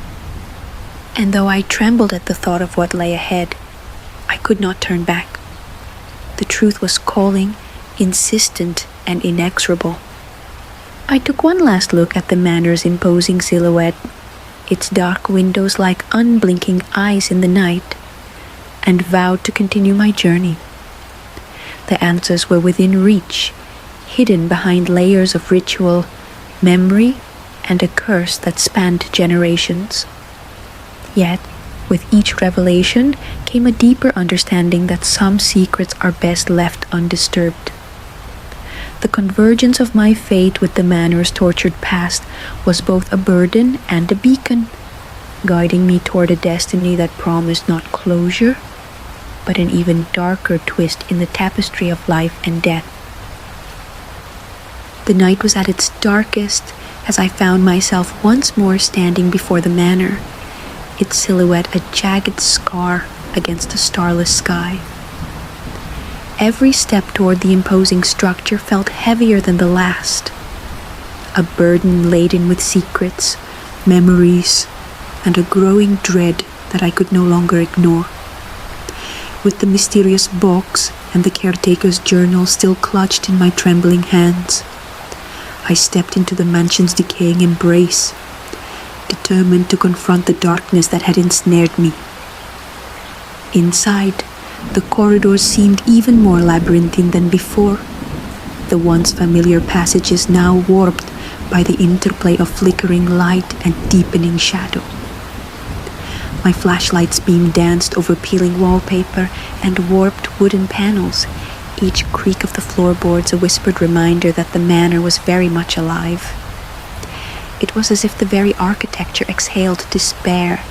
And though I trembled at the thought of what lay ahead, I could not turn back. The truth was calling, insistent and inexorable. I took one last look at the manor's imposing silhouette, its dark windows like unblinking eyes in the night, and vowed to continue my journey. The answers were within reach, hidden behind layers of ritual, memory, and a curse that spanned generations. Yet, with each revelation came a deeper understanding that some secrets are best left undisturbed. The convergence of my fate with the Manor's tortured past was both a burden and a beacon, guiding me toward a destiny that promised not closure, but an even darker twist in the tapestry of life and death. The night was at its darkest as I found myself once more standing before the Manor, its silhouette a jagged scar against a starless sky. Every step toward the imposing structure felt heavier than the last, a burden laden with secrets, memories, and a growing dread that I could no longer ignore. With the mysterious box and the caretaker's journal still clutched in my trembling hands, I stepped into the mansion's decaying embrace, determined to confront the darkness that had ensnared me. Inside, the corridors seemed even more labyrinthine than before, the once familiar passages now warped by the interplay of flickering light and deepening shadow. My flashlight's beam danced over peeling wallpaper and warped wooden panels, each creak of the floorboards a whispered reminder that the Manor was very much alive. It was as if the very architecture exhaled despair,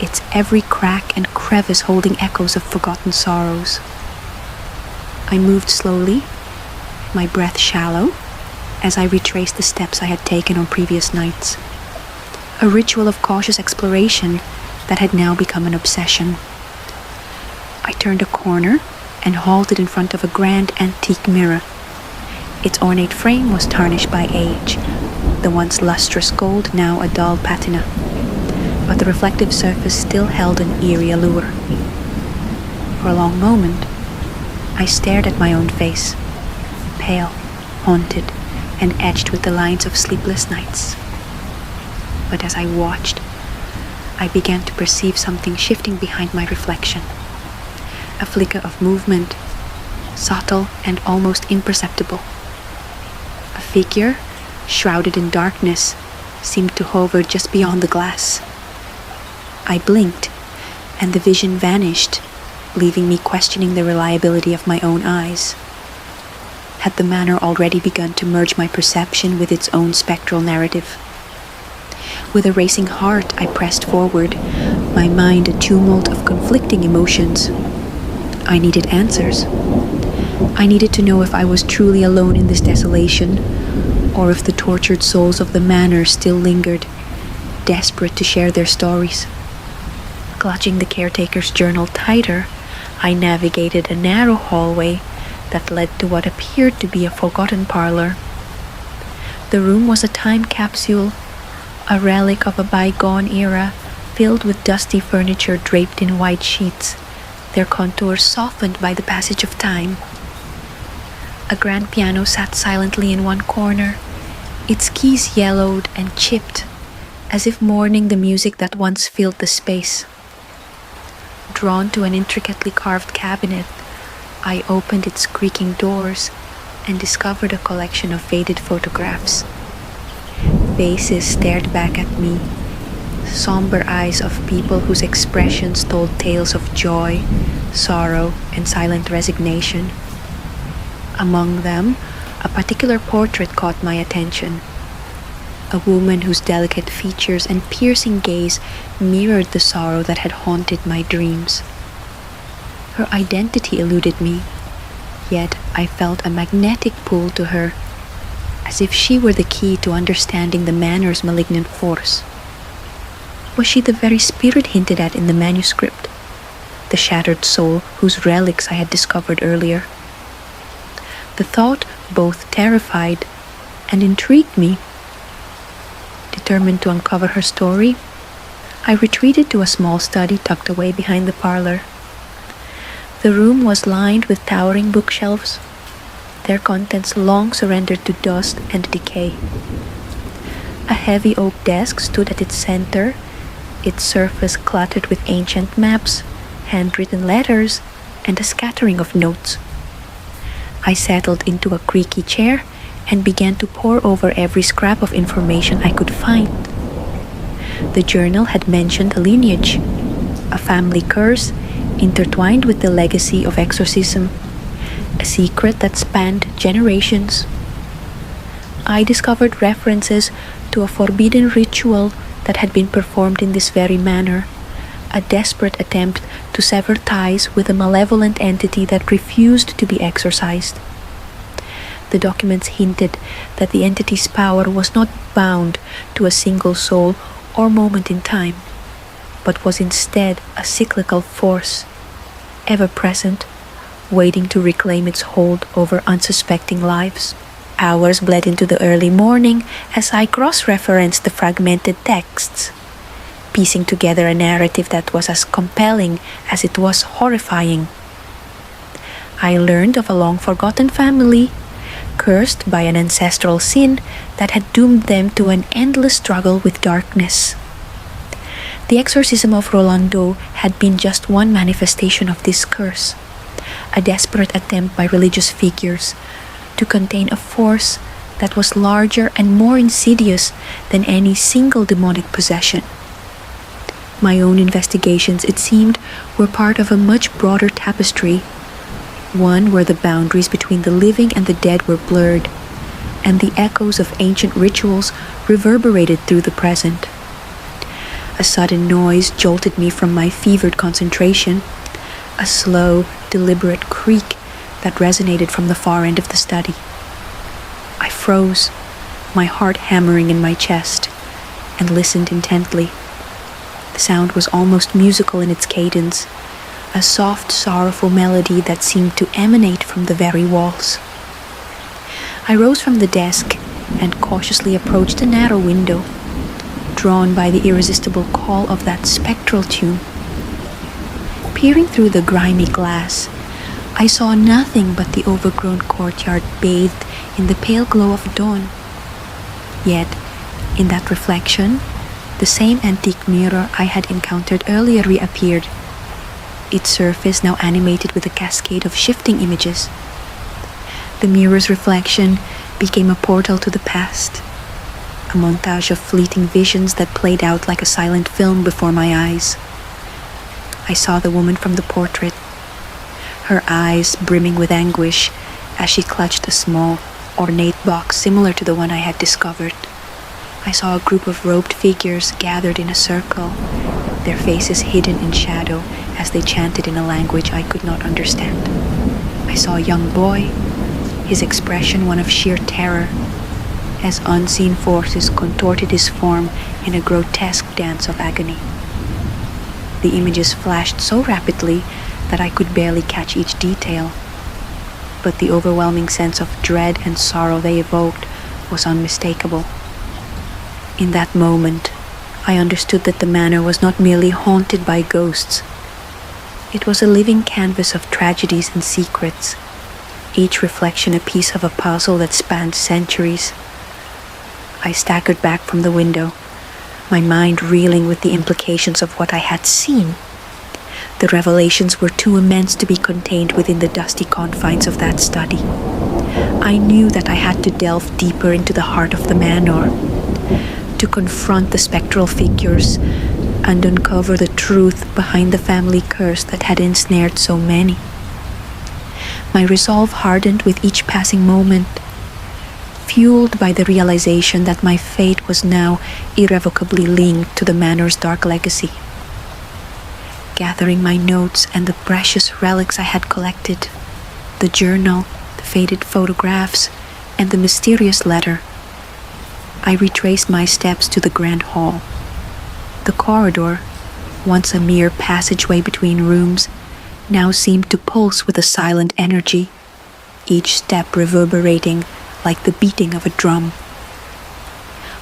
its every crack and crevice holding echoes of forgotten sorrows. I moved slowly, my breath shallow, as I retraced the steps I had taken on previous nights. A ritual of cautious exploration that had now become an obsession. I turned a corner and halted in front of a grand antique mirror. Its ornate frame was tarnished by age, the once lustrous gold now a dull patina, but the reflective surface still held an eerie allure. For a long moment, I stared at my own face, pale, haunted, and etched with the lines of sleepless nights. But as I watched, I began to perceive something shifting behind my reflection. A flicker of movement, subtle and almost imperceptible. A figure, shrouded in darkness, seemed to hover just beyond the glass. I blinked, and the vision vanished, leaving me questioning the reliability of my own eyes. Had the Manor already begun to merge my perception with its own spectral narrative? With a racing heart, I pressed forward, my mind a tumult of conflicting emotions. I needed answers. I needed to know if I was truly alone in this desolation, or if the tortured souls of the Manor still lingered, desperate to share their stories. Clutching the caretaker's journal tighter, I navigated a narrow hallway that led to what appeared to be a forgotten parlor. The room was a time capsule, a relic of a bygone era, filled with dusty furniture draped in white sheets, their contours softened by the passage of time. A grand piano sat silently in one corner, its keys yellowed and chipped, as if mourning the music that once filled the space. Drawn to an intricately carved cabinet, I opened its creaking doors and discovered a collection of faded photographs. Faces stared back at me, somber eyes of people whose expressions told tales of joy, sorrow, and silent resignation. Among them, a particular portrait caught my attention. A woman whose delicate features and piercing gaze mirrored the sorrow that had haunted my dreams. Her identity eluded me, yet I felt a magnetic pull to her, as if she were the key to understanding the Manor's malignant force. Was she the very spirit hinted at in the manuscript, the shattered soul whose relics I had discovered earlier? The thought both terrified and intrigued me. Determined to uncover her story, I retreated to a small study tucked away behind the parlor. The room was lined with towering bookshelves, their contents long surrendered to dust and decay. A heavy oak desk stood at its center, its surface cluttered with ancient maps, handwritten letters, and a scattering of notes. I settled into a creaky chair and began to pore over every scrap of information I could find. The journal had mentioned a lineage, a family curse intertwined with the legacy of exorcism, a secret that spanned generations. I discovered references to a forbidden ritual that had been performed in this very manner, a desperate attempt to sever ties with a malevolent entity that refused to be exorcised. The documents hinted that the entity's power was not bound to a single soul or moment in time, but was instead a cyclical force, ever present, waiting to reclaim its hold over unsuspecting lives. Hours bled into the early morning as I cross-referenced the fragmented texts, piecing together a narrative that was as compelling as it was horrifying. I learned of a long-forgotten family, cursed by an ancestral sin that had doomed them to an endless struggle with darkness. The Exorcism of Roland Doe had been just one manifestation of this curse, a desperate attempt by religious figures to contain a force that was larger and more insidious than any single demonic possession. My own investigations, it seemed, were part of a much broader tapestry, one where the boundaries between the living and the dead were blurred, and the echoes of ancient rituals reverberated through the present. A sudden noise jolted me from my fevered concentration, a slow, deliberate creak that resonated from the far end of the study. I froze, my heart hammering in my chest, and listened intently. The sound was almost musical in its cadence, a soft, sorrowful melody that seemed to emanate from the very walls. I rose from the desk and cautiously approached a narrow window, drawn by the irresistible call of that spectral tune. Peering through the grimy glass, I saw nothing but the overgrown courtyard bathed in the pale glow of dawn. Yet, in that reflection, the same antique mirror I had encountered earlier reappeared, its surface now animated with a cascade of shifting images. The mirror's reflection became a portal to the past, a montage of fleeting visions that played out like a silent film before my eyes. I saw the woman from the portrait, her eyes brimming with anguish as she clutched a small, ornate box similar to the one I had discovered. I saw a group of robed figures gathered in a circle, their faces hidden in shadow as they chanted in a language I could not understand. I saw a young boy, his expression one of sheer terror, as unseen forces contorted his form in a grotesque dance of agony. The images flashed so rapidly that I could barely catch each detail, but the overwhelming sense of dread and sorrow they evoked was unmistakable. In that moment, I understood that the manor was not merely haunted by ghosts. It was a living canvas of tragedies and secrets, each reflection a piece of a puzzle that spanned centuries. I staggered back from the window, my mind reeling with the implications of what I had seen. The revelations were too immense to be contained within the dusty confines of that study. I knew that I had to delve deeper into the heart of the manor, to confront the spectral figures and uncover the truth behind the family curse that had ensnared so many. My resolve hardened with each passing moment, fueled by the realization that my fate was now irrevocably linked to the manor's dark legacy. Gathering my notes and the precious relics I had collected, the journal, the faded photographs, and the mysterious letter, I retraced my steps to the grand hall. The corridor, once a mere passageway between rooms, now seemed to pulse with a silent energy, each step reverberating like the beating of a drum.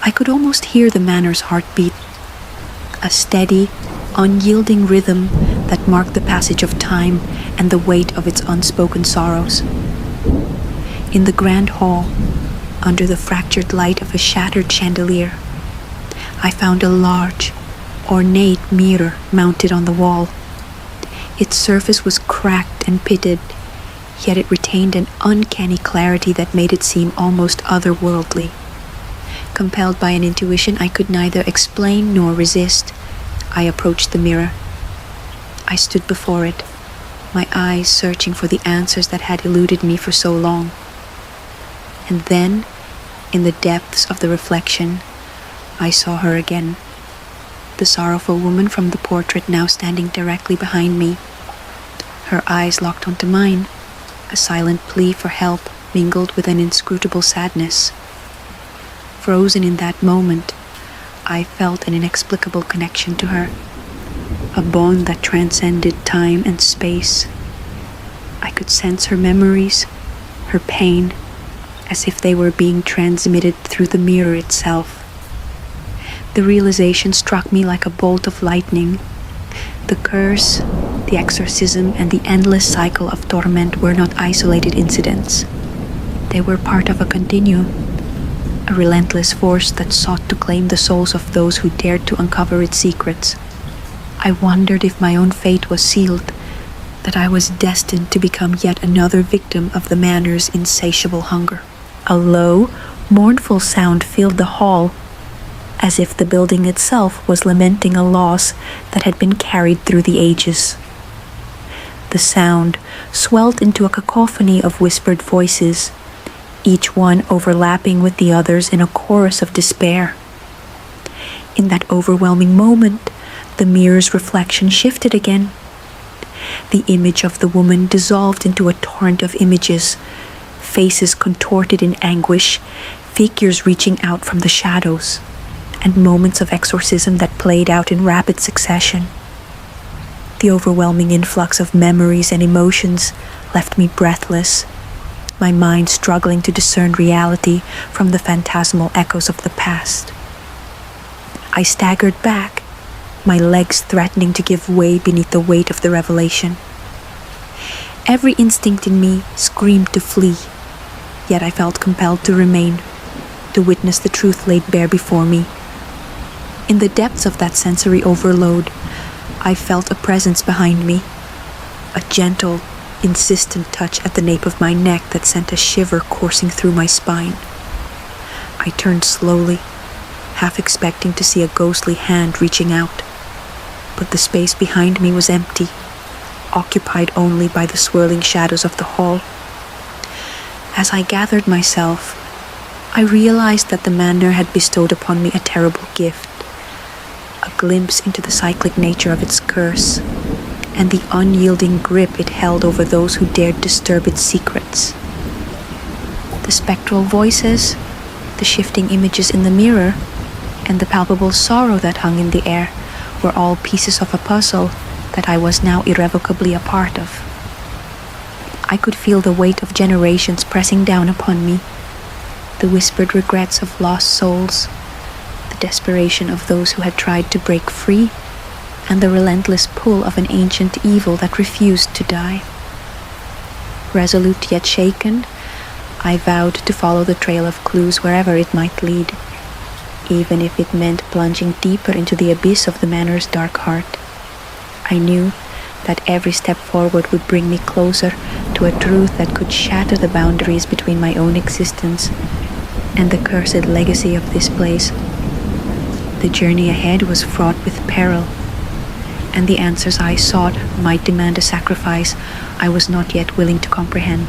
I could almost hear the manor's heartbeat, a steady, unyielding rhythm that marked the passage of time and the weight of its unspoken sorrows. In the grand hall, under the fractured light of a shattered chandelier, I found a large, ornate mirror mounted on the wall. Its surface was cracked and pitted, yet it retained an uncanny clarity that made it seem almost otherworldly. Compelled by an intuition I could neither explain nor resist, I approached the mirror. I stood before it, my eyes searching for the answers that had eluded me for so long. And then, in the depths of the reflection, I saw her again. The sorrowful woman from the portrait now standing directly behind me. Her eyes locked onto mine, a silent plea for help mingled with an inscrutable sadness. Frozen in that moment, I felt an inexplicable connection to her, a bond that transcended time and space. I could sense her memories, her pain, as if they were being transmitted through the mirror itself. The realization struck me like a bolt of lightning. The curse, the exorcism, and the endless cycle of torment were not isolated incidents. They were part of a continuum, a relentless force that sought to claim the souls of those who dared to uncover its secrets. I wondered if my own fate was sealed, that I was destined to become yet another victim of the Manor's insatiable hunger. A low, mournful sound filled the hall, as if the building itself was lamenting a loss that had been carried through the ages. The sound swelled into a cacophony of whispered voices, each one overlapping with the others in a chorus of despair. In that overwhelming moment, the mirror's reflection shifted again. The image of the woman dissolved into a torrent of images, faces contorted in anguish, figures reaching out from the shadows, and moments of exorcism that played out in rapid succession. The overwhelming influx of memories and emotions left me breathless, my mind struggling to discern reality from the phantasmal echoes of the past. I staggered back, my legs threatening to give way beneath the weight of the revelation. Every instinct in me screamed to flee, yet I felt compelled to remain, to witness the truth laid bare before me. In the depths of that sensory overload, I felt a presence behind me, a gentle, insistent touch at the nape of my neck that sent a shiver coursing through my spine. I turned slowly, half expecting to see a ghostly hand reaching out, but the space behind me was empty, occupied only by the swirling shadows of the hall. As I gathered myself, I realized that the Manor had bestowed upon me a terrible gift, a glimpse into the cyclic nature of its curse, and the unyielding grip it held over those who dared disturb its secrets. The spectral voices, the shifting images in the mirror, and the palpable sorrow that hung in the air were all pieces of a puzzle that I was now irrevocably a part of. I could feel the weight of generations pressing down upon me, the whispered regrets of lost souls, the desperation of those who had tried to break free, and the relentless pull of an ancient evil that refused to die. Resolute yet shaken, I vowed to follow the trail of clues wherever it might lead, even if it meant plunging deeper into the abyss of the Manor's dark heart. I knew that every step forward would bring me closer to a truth that could shatter the boundaries between my own existence and the cursed legacy of this place. The journey ahead was fraught with peril, and the answers I sought might demand a sacrifice I was not yet willing to comprehend.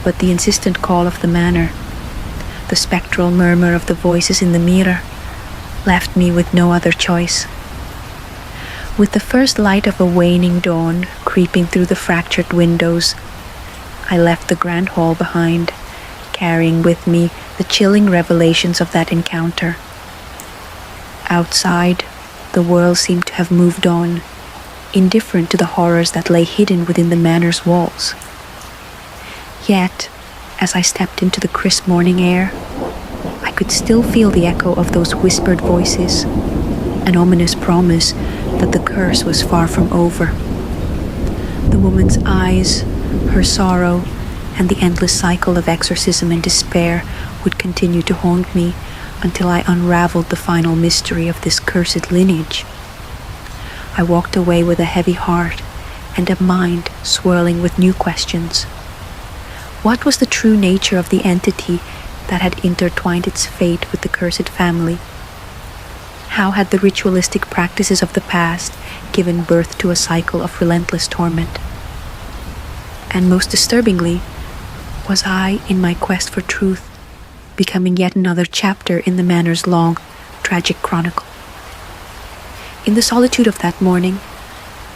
But the insistent call of the Manor, the spectral murmur of the voices in the mirror, left me with no other choice. With the first light of a waning dawn creeping through the fractured windows, I left the grand hall behind, carrying with me the chilling revelations of that encounter. Outside, the world seemed to have moved on, indifferent to the horrors that lay hidden within the Manor's walls. Yet, as I stepped into the crisp morning air, I could still feel the echo of those whispered voices, an ominous promise that the curse was far from over. The woman's eyes, her sorrow, and the endless cycle of exorcism and despair would continue to haunt me until I unraveled the final mystery of this cursed lineage. I walked away with a heavy heart, and a mind swirling with new questions. What was the true nature of the entity that had intertwined its fate with the cursed family? How had the ritualistic practices of the past given birth to a cycle of relentless torment? And most disturbingly, was I, in my quest for truth, becoming yet another chapter in the Manor's long, tragic chronicle? In the solitude of that morning,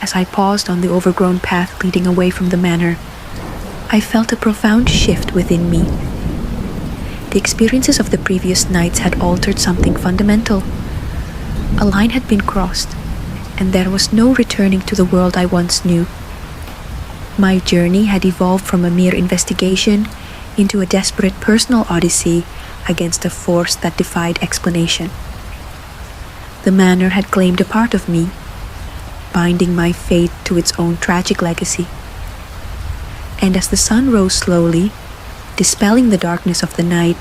as I paused on the overgrown path leading away from the Manor, I felt a profound shift within me. The experiences of the previous nights had altered something fundamental. A line had been crossed, and there was no returning to the world I once knew. My journey had evolved from a mere investigation into a desperate personal odyssey against a force that defied explanation. The Manor had claimed a part of me, binding my fate to its own tragic legacy. And as the sun rose slowly, dispelling the darkness of the night,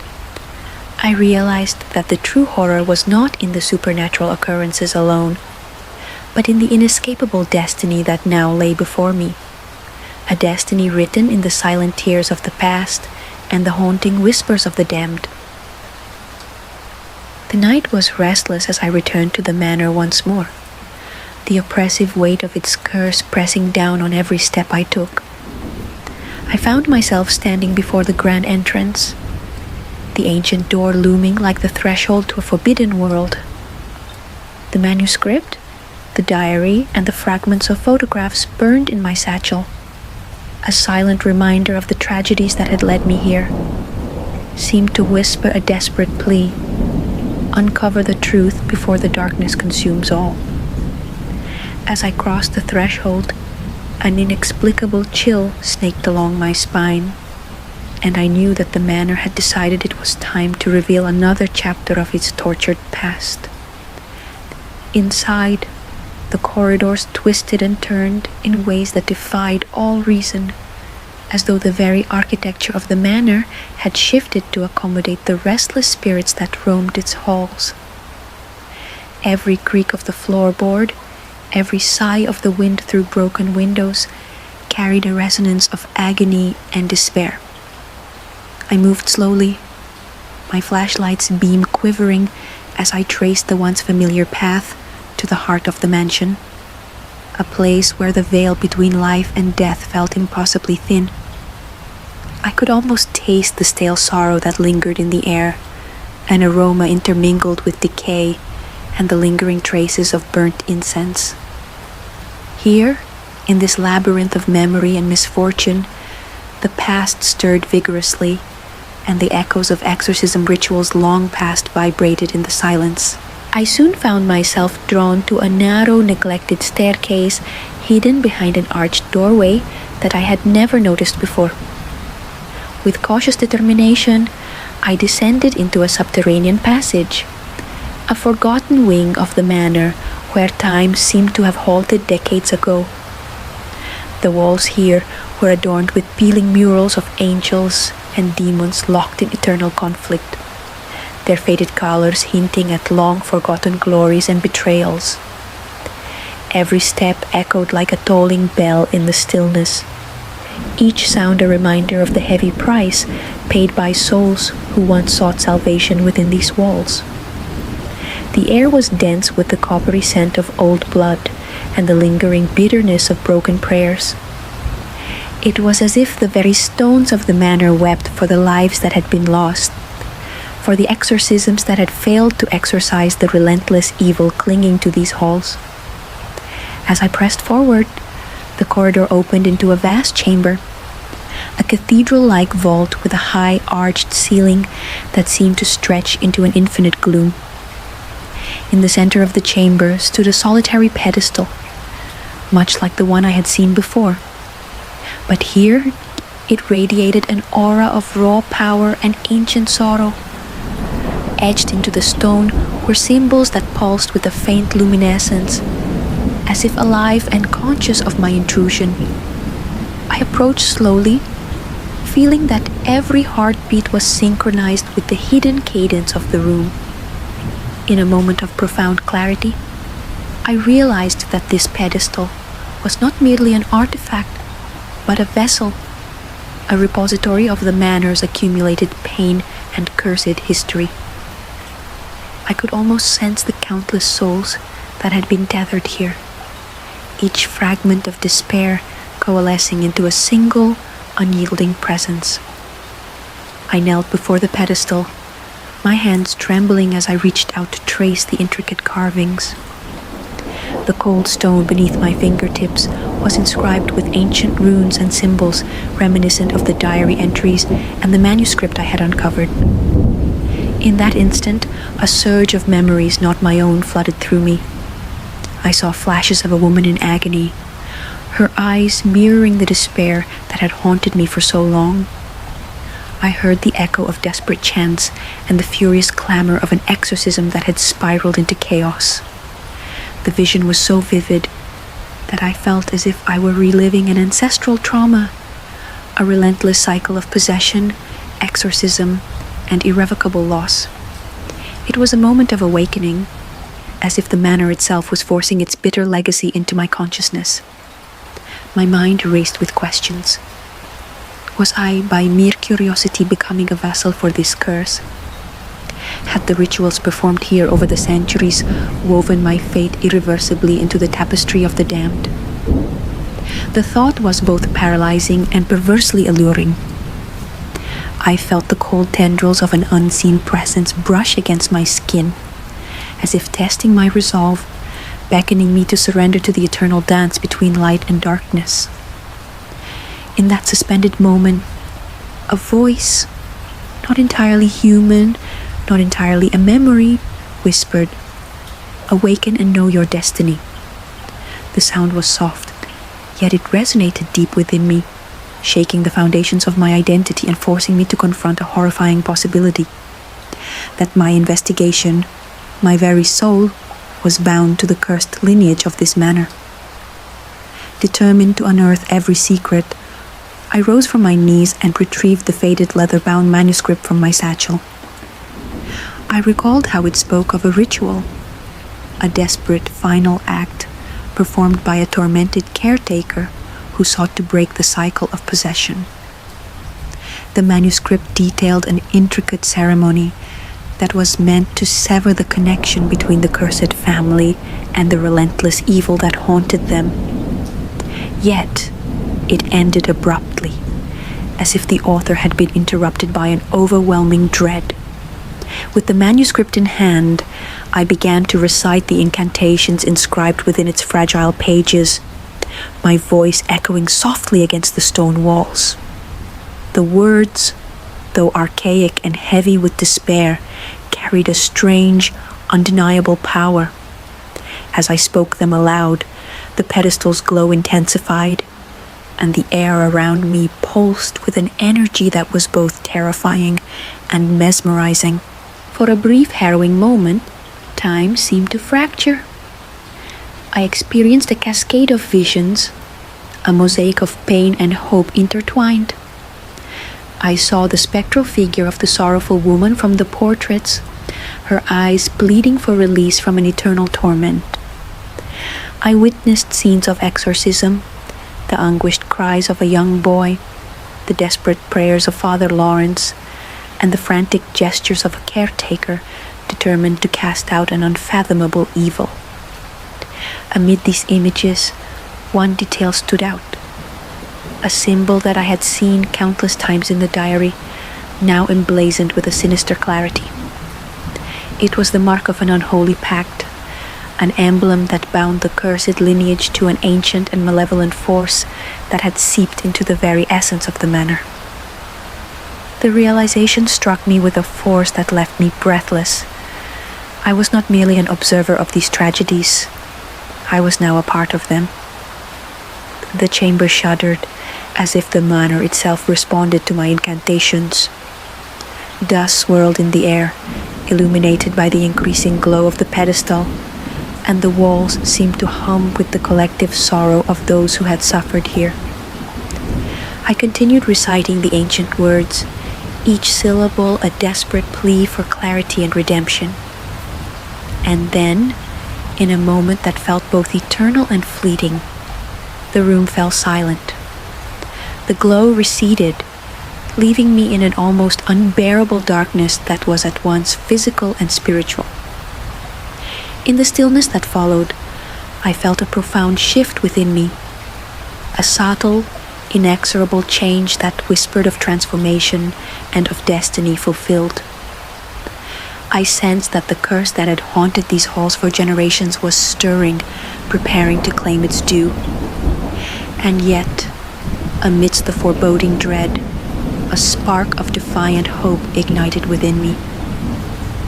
I realized that the true horror was not in the supernatural occurrences alone, but in the inescapable destiny that now lay before me. A destiny written in the silent tears of the past and the haunting whispers of the damned. The night was restless as I returned to the Manor once more, the oppressive weight of its curse pressing down on every step I took. I found myself standing before the grand entrance, the ancient door looming like the threshold to a forbidden world. The manuscript, the diary, and the fragments of photographs burned in my satchel, a silent reminder of the tragedies that had led me here, seemed to whisper a desperate plea: uncover the truth before the darkness consumes all. As I crossed the threshold, an inexplicable chill snaked along my spine, and I knew that the Manor had decided it was time to reveal another chapter of its tortured past. Inside, the corridors twisted and turned in ways that defied all reason, as though the very architecture of the Manor had shifted to accommodate the restless spirits that roamed its halls. Every creak of the floorboard, every sigh of the wind through broken windows carried a resonance of agony and despair. I moved slowly, my flashlight's beam quivering as I traced the once familiar path to the heart of the mansion, a place where the veil between life and death felt impossibly thin. I could almost taste the stale sorrow that lingered in the air, an aroma intermingled with decay and the lingering traces of burnt incense. Here, in this labyrinth of memory and misfortune, the past stirred vigorously, and the echoes of exorcism rituals long past vibrated in the silence. I soon found myself drawn to a narrow, neglected staircase hidden behind an arched doorway that I had never noticed before. With cautious determination, I descended into a subterranean passage, a forgotten wing of the Manor where time seemed to have halted decades ago. The walls here were adorned with peeling murals of angels and demons locked in eternal conflict, their faded colors hinting at long-forgotten glories and betrayals. Every step echoed like a tolling bell in the stillness, each sound a reminder of the heavy price paid by souls who once sought salvation within these walls. The air was dense with the coppery scent of old blood and the lingering bitterness of broken prayers. It was as if the very stones of the Manor wept for the lives that had been lost, for the exorcisms that had failed to exorcise the relentless evil clinging to these halls. As I pressed forward, the corridor opened into a vast chamber, a cathedral-like vault with a high arched ceiling that seemed to stretch into an infinite gloom. In the center of the chamber stood a solitary pedestal, much like the one I had seen before. But here, it radiated an aura of raw power and ancient sorrow. Etched into the stone were symbols that pulsed with a faint luminescence, as if alive and conscious of my intrusion. I approached slowly, feeling that every heartbeat was synchronized with the hidden cadence of the room. In a moment of profound clarity, I realized that this pedestal, was not merely an artifact, but a vessel, a repository of the Manor's accumulated pain and cursed history. I could almost sense the countless souls that had been tethered here, each fragment of despair coalescing into a single, unyielding presence. I knelt before the pedestal, my hands trembling as I reached out to trace the intricate carvings. The cold stone beneath my fingertips was inscribed with ancient runes and symbols reminiscent of the diary entries and the manuscript I had uncovered. In that instant, a surge of memories not my own flooded through me. I saw flashes of a woman in agony, her eyes mirroring the despair that had haunted me for so long. I heard the echo of desperate chants and the furious clamor of an exorcism that had spiraled into chaos. The vision was so vivid that I felt as if I were reliving an ancestral trauma, a relentless cycle of possession, exorcism, and irrevocable loss. It was a moment of awakening, as if the manor itself was forcing its bitter legacy into my consciousness. My mind raced with questions. Was I, by mere curiosity, becoming a vessel for this curse? Had the rituals performed here over the centuries woven my fate irreversibly into the tapestry of the damned? The thought was both paralyzing and perversely alluring. I felt the cold tendrils of an unseen presence brush against my skin, as if testing my resolve, beckoning me to surrender to the eternal dance between light and darkness. In that suspended moment, a voice, not entirely human, not entirely a memory, whispered, "Awaken and know your destiny." The sound was soft, yet it resonated deep within me, shaking the foundations of my identity and forcing me to confront a horrifying possibility: that my investigation, my very soul, was bound to the cursed lineage of this manor. Determined to unearth every secret, I rose from my knees and retrieved the faded leather-bound manuscript from my satchel. I recalled how it spoke of a ritual, a desperate final act performed by a tormented caretaker who sought to break the cycle of possession. The manuscript detailed an intricate ceremony that was meant to sever the connection between the cursed family and the relentless evil that haunted them. Yet, it ended abruptly, as if the author had been interrupted by an overwhelming dread. With the manuscript in hand, I began to recite the incantations inscribed within its fragile pages, my voice echoing softly against the stone walls. The words, though archaic and heavy with despair, carried a strange, undeniable power. As I spoke them aloud, the pedestal's glow intensified, and the air around me pulsed with an energy that was both terrifying and mesmerizing. For a brief, harrowing moment, time seemed to fracture. I experienced a cascade of visions, a mosaic of pain and hope intertwined. I saw the spectral figure of the sorrowful woman from the portraits, her eyes pleading for release from an eternal torment. I witnessed scenes of exorcism, the anguished cries of a young boy, the desperate prayers of Father Lawrence, and the frantic gestures of a caretaker determined to cast out an unfathomable evil. Amid these images, one detail stood out. A symbol that I had seen countless times in the diary, now emblazoned with a sinister clarity. It was the mark of an unholy pact, an emblem that bound the cursed lineage to an ancient and malevolent force that had seeped into the very essence of the manor. The realization struck me with a force that left me breathless. I was not merely an observer of these tragedies. I was now a part of them. The chamber shuddered, as if the manor itself responded to my incantations. Dust swirled in the air, illuminated by the increasing glow of the pedestal, and the walls seemed to hum with the collective sorrow of those who had suffered here. I continued reciting the ancient words, each syllable a desperate plea for clarity and redemption. And then, in a moment that felt both eternal and fleeting, the room fell silent. The glow receded, leaving me in an almost unbearable darkness that was at once physical and spiritual. In the stillness that followed, I felt a profound shift within me, a subtle, inexorable change that whispered of transformation and of destiny fulfilled. I sensed that the curse that had haunted these halls for generations was stirring, preparing to claim its due. And yet, amidst the foreboding dread, a spark of defiant hope ignited within me.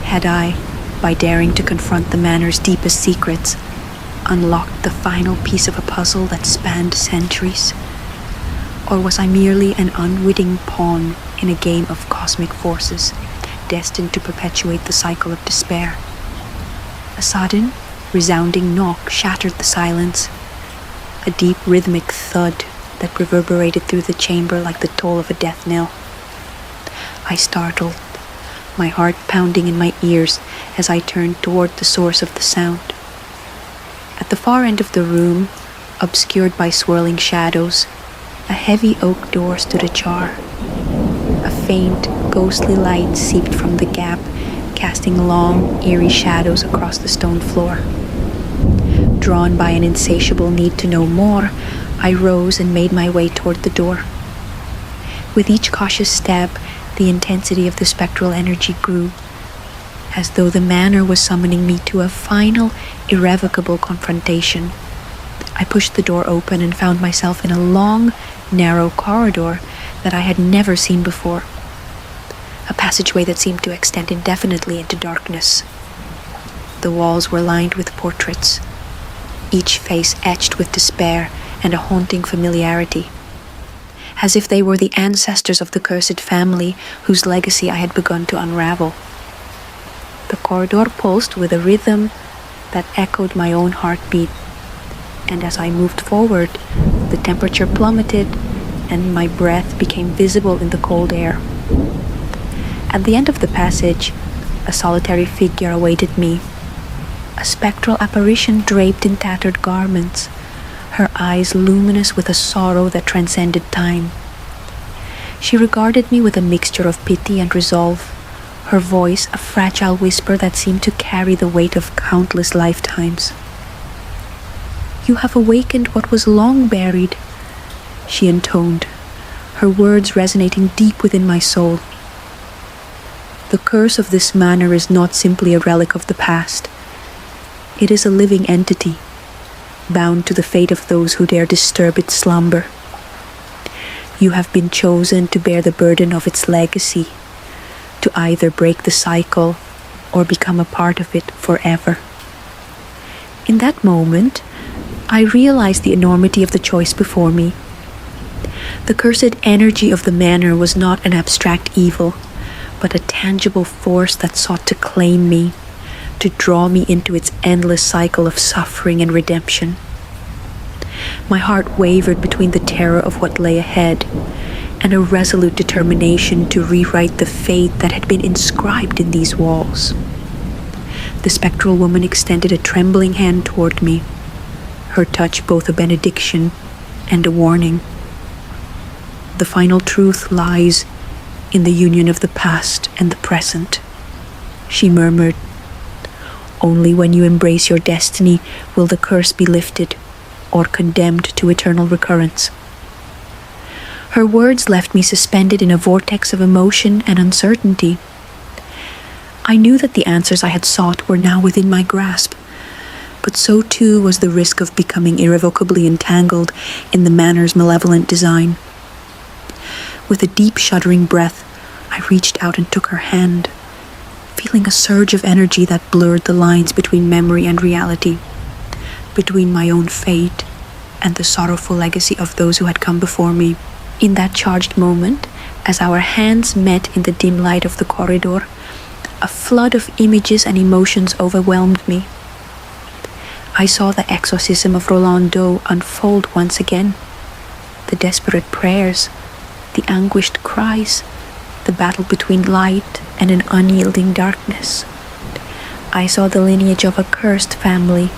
Had I, by daring to confront the Manor's deepest secrets, unlocked the final piece of a puzzle that spanned centuries? Or was I merely an unwitting pawn in a game of cosmic forces, destined to perpetuate the cycle of despair? A sudden, resounding knock shattered the silence, a deep rhythmic thud that reverberated through the chamber like the toll of a death knell. I startled, my heart pounding in my ears as I turned toward the source of the sound. At the far end of the room, obscured by swirling shadows, a heavy oak door stood ajar. A faint, ghostly light seeped from the gap, casting long, eerie shadows across the stone floor. Drawn by an insatiable need to know more, I rose and made my way toward the door. With each cautious step, the intensity of the spectral energy grew, as though the Manor was summoning me to a final, irrevocable confrontation. I pushed the door open and found myself in a long, narrow corridor that I had never seen before. A passageway that seemed to extend indefinitely into darkness. The walls were lined with portraits, each face etched with despair and a haunting familiarity, as if they were the ancestors of the cursed family whose legacy I had begun to unravel. The corridor pulsed with a rhythm that echoed my own heartbeat, and as I moved forward, the temperature plummeted and my breath became visible in the cold air. At the end of the passage, a solitary figure awaited me, a spectral apparition draped in tattered garments, her eyes luminous with a sorrow that transcended time. She regarded me with a mixture of pity and resolve, her voice a fragile whisper that seemed to carry the weight of countless lifetimes. "You have awakened what was long buried," she intoned, her words resonating deep within my soul. The curse of this manor is not simply a relic of the past. It is a living entity, bound to the fate of those who dare disturb its slumber. You have been chosen to bear the burden of its legacy, to either break the cycle or become a part of it forever. In that moment, I realized the enormity of the choice before me. The cursed energy of the Manor was not an abstract evil, but a tangible force that sought to claim me, to draw me into its endless cycle of suffering and redemption. My heart wavered between the terror of what lay ahead and a resolute determination to rewrite the fate that had been inscribed in these walls. The spectral woman extended a trembling hand toward me, her touch both a benediction and a warning. "The final truth lies in the union of the past and the present," she murmured. "Only when you embrace your destiny will the curse be lifted or condemned to eternal recurrence." Her words left me suspended in a vortex of emotion and uncertainty. I knew that the answers I had sought were now within my grasp, but so too was the risk of becoming irrevocably entangled in the Manor's malevolent design. With a deep shuddering breath, I reached out and took her hand, feeling a surge of energy that blurred the lines between memory and reality, between my own fate and the sorrowful legacy of those who had come before me. In that charged moment, as our hands met in the dim light of the corridor, a flood of images and emotions overwhelmed me. I saw the exorcism of Roland Doe unfold once again. The desperate prayers, the anguished cries, the battle between light and an unyielding darkness. I saw the lineage of a cursed family,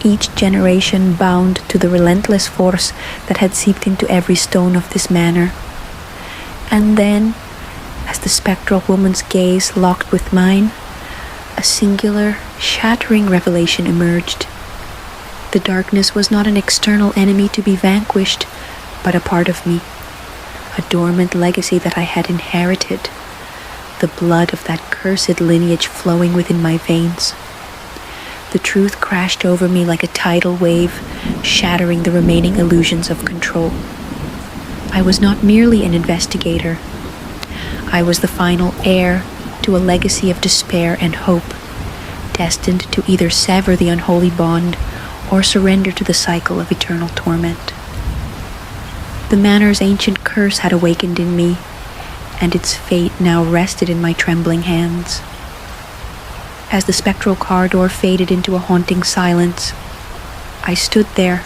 each generation bound to the relentless force that had seeped into every stone of this manor. And then, as the spectral woman's gaze locked with mine, a singular, shattering revelation emerged. The darkness was not an external enemy to be vanquished, but a part of me, a dormant legacy that I had inherited, the blood of that cursed lineage flowing within my veins. The truth crashed over me like a tidal wave, shattering the remaining illusions of control. I was not merely an investigator. I was the final heir to a legacy of despair and hope, destined to either sever the unholy bond or surrender to the cycle of eternal torment. The manor's ancient curse had awakened in me, and its fate now rested in my trembling hands. As the spectral corridor faded into a haunting silence, I stood there,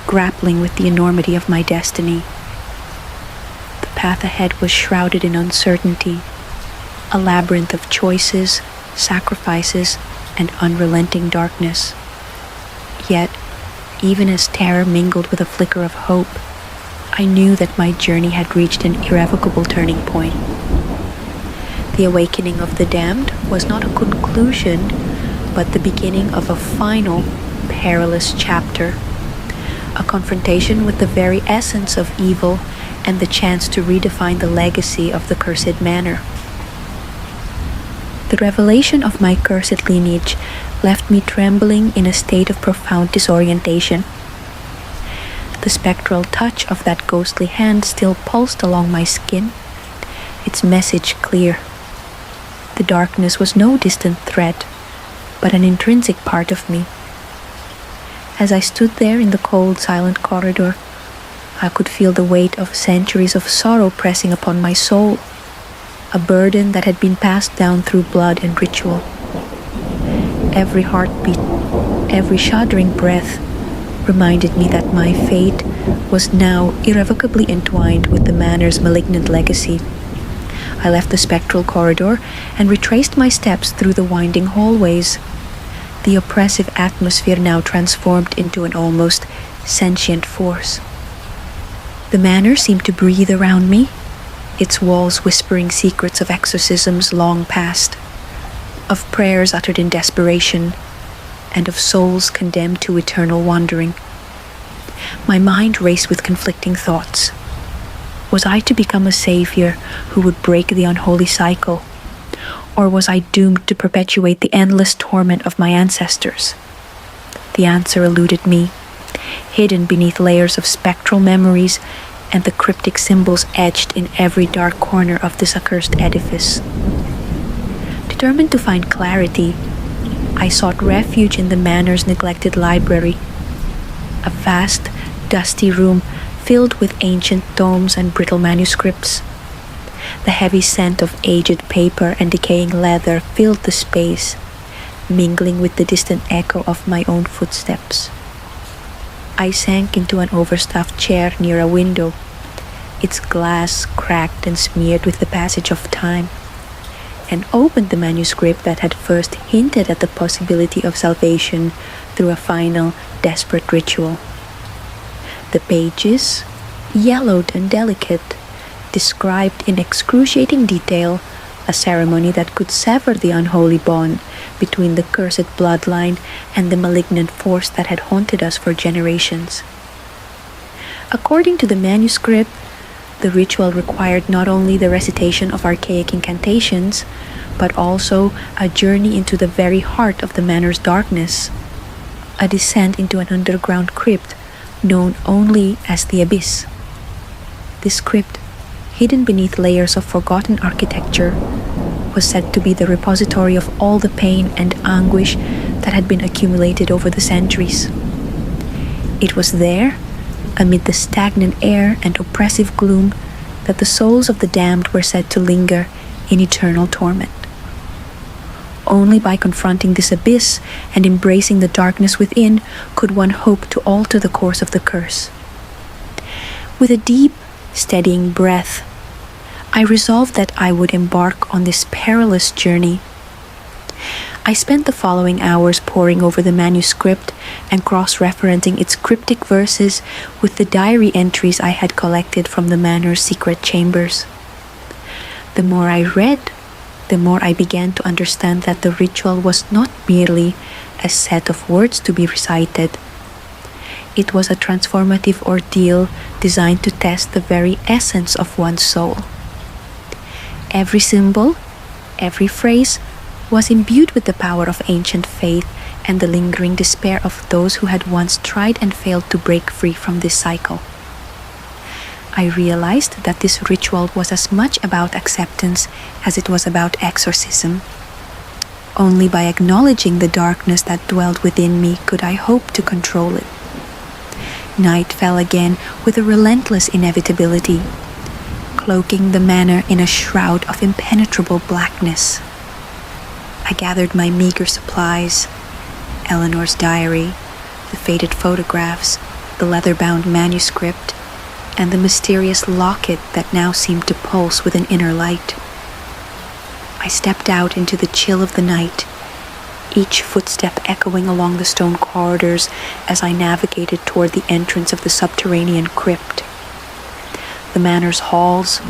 grappling with the enormity of my destiny. The path ahead was shrouded in uncertainty, a labyrinth of choices, sacrifices, and unrelenting darkness. Yet, even as terror mingled with a flicker of hope, I knew that my journey had reached an irrevocable turning point. The awakening of the damned was not a conclusion, but the beginning of a final, perilous chapter. A confrontation with the very essence of evil and the chance to redefine the legacy of the cursed manor. The revelation of my cursed lineage left me trembling in a state of profound disorientation. The spectral touch of that ghostly hand still pulsed along my skin, its message clear. The darkness was no distant threat, but an intrinsic part of me. As I stood there in the cold, silent corridor, I could feel the weight of centuries of sorrow pressing upon my soul, a burden that had been passed down through blood and ritual. Every heartbeat, every shuddering breath reminded me that my fate was now irrevocably entwined with the manor's malignant legacy. I left the spectral corridor and retraced my steps through the winding hallways. The oppressive atmosphere now transformed into an almost sentient force. The manor seemed to breathe around me, its walls whispering secrets of exorcisms long past, of prayers uttered in desperation, and of souls condemned to eternal wandering. My mind raced with conflicting thoughts. Was I to become a savior who would break the unholy cycle? Or was I doomed to perpetuate the endless torment of my ancestors? The answer eluded me, hidden beneath layers of spectral memories and the cryptic symbols etched in every dark corner of this accursed edifice. Determined to find clarity, I sought refuge in the manor's neglected library, a vast, dusty room filled with ancient tomes and brittle manuscripts. The heavy scent of aged paper and decaying leather filled the space, mingling with the distant echo of my own footsteps. I sank into an overstuffed chair near a window, its glass cracked and smeared with the passage of time, and opened the manuscript that had first hinted at the possibility of salvation through a final, desperate ritual. The pages, yellowed and delicate, described in excruciating detail a ceremony that could sever the unholy bond between the cursed bloodline and the malignant force that had haunted us for generations. According to the manuscript, the ritual required not only the recitation of archaic incantations, but also a journey into the very heart of the manor's darkness, a descent into an underground crypt known only as the Abyss. This crypt, hidden beneath layers of forgotten architecture, was said to be the repository of all the pain and anguish that had been accumulated over the centuries. It was there, amid the stagnant air and oppressive gloom, that the souls of the damned were said to linger in eternal torment. Only by confronting this abyss and embracing the darkness within could one hope to alter the course of the curse. With a deep, steadying breath, I resolved that I would embark on this perilous journey. I spent the following hours poring over the manuscript and cross-referencing its cryptic verses with the diary entries I had collected from the Manor's secret chambers. The more I read, the more I began to understand that the ritual was not merely a set of words to be recited. It was a transformative ordeal designed to test the very essence of one's soul. Every symbol, every phrase, was imbued with the power of ancient faith and the lingering despair of those who had once tried and failed to break free from this cycle. I realized that this ritual was as much about acceptance as it was about exorcism. Only by acknowledging the darkness that dwelled within me could I hope to control it. Night fell again with a relentless inevitability, cloaking the manor in a shroud of impenetrable blackness. I gathered my meager supplies, Eleanor's diary, the faded photographs, the leather-bound manuscript, and the mysterious locket that now seemed to pulse with an inner light. I stepped out into the chill of the night, each footstep echoing along the stone corridors as I navigated toward the entrance of the subterranean crypt. The manor's halls,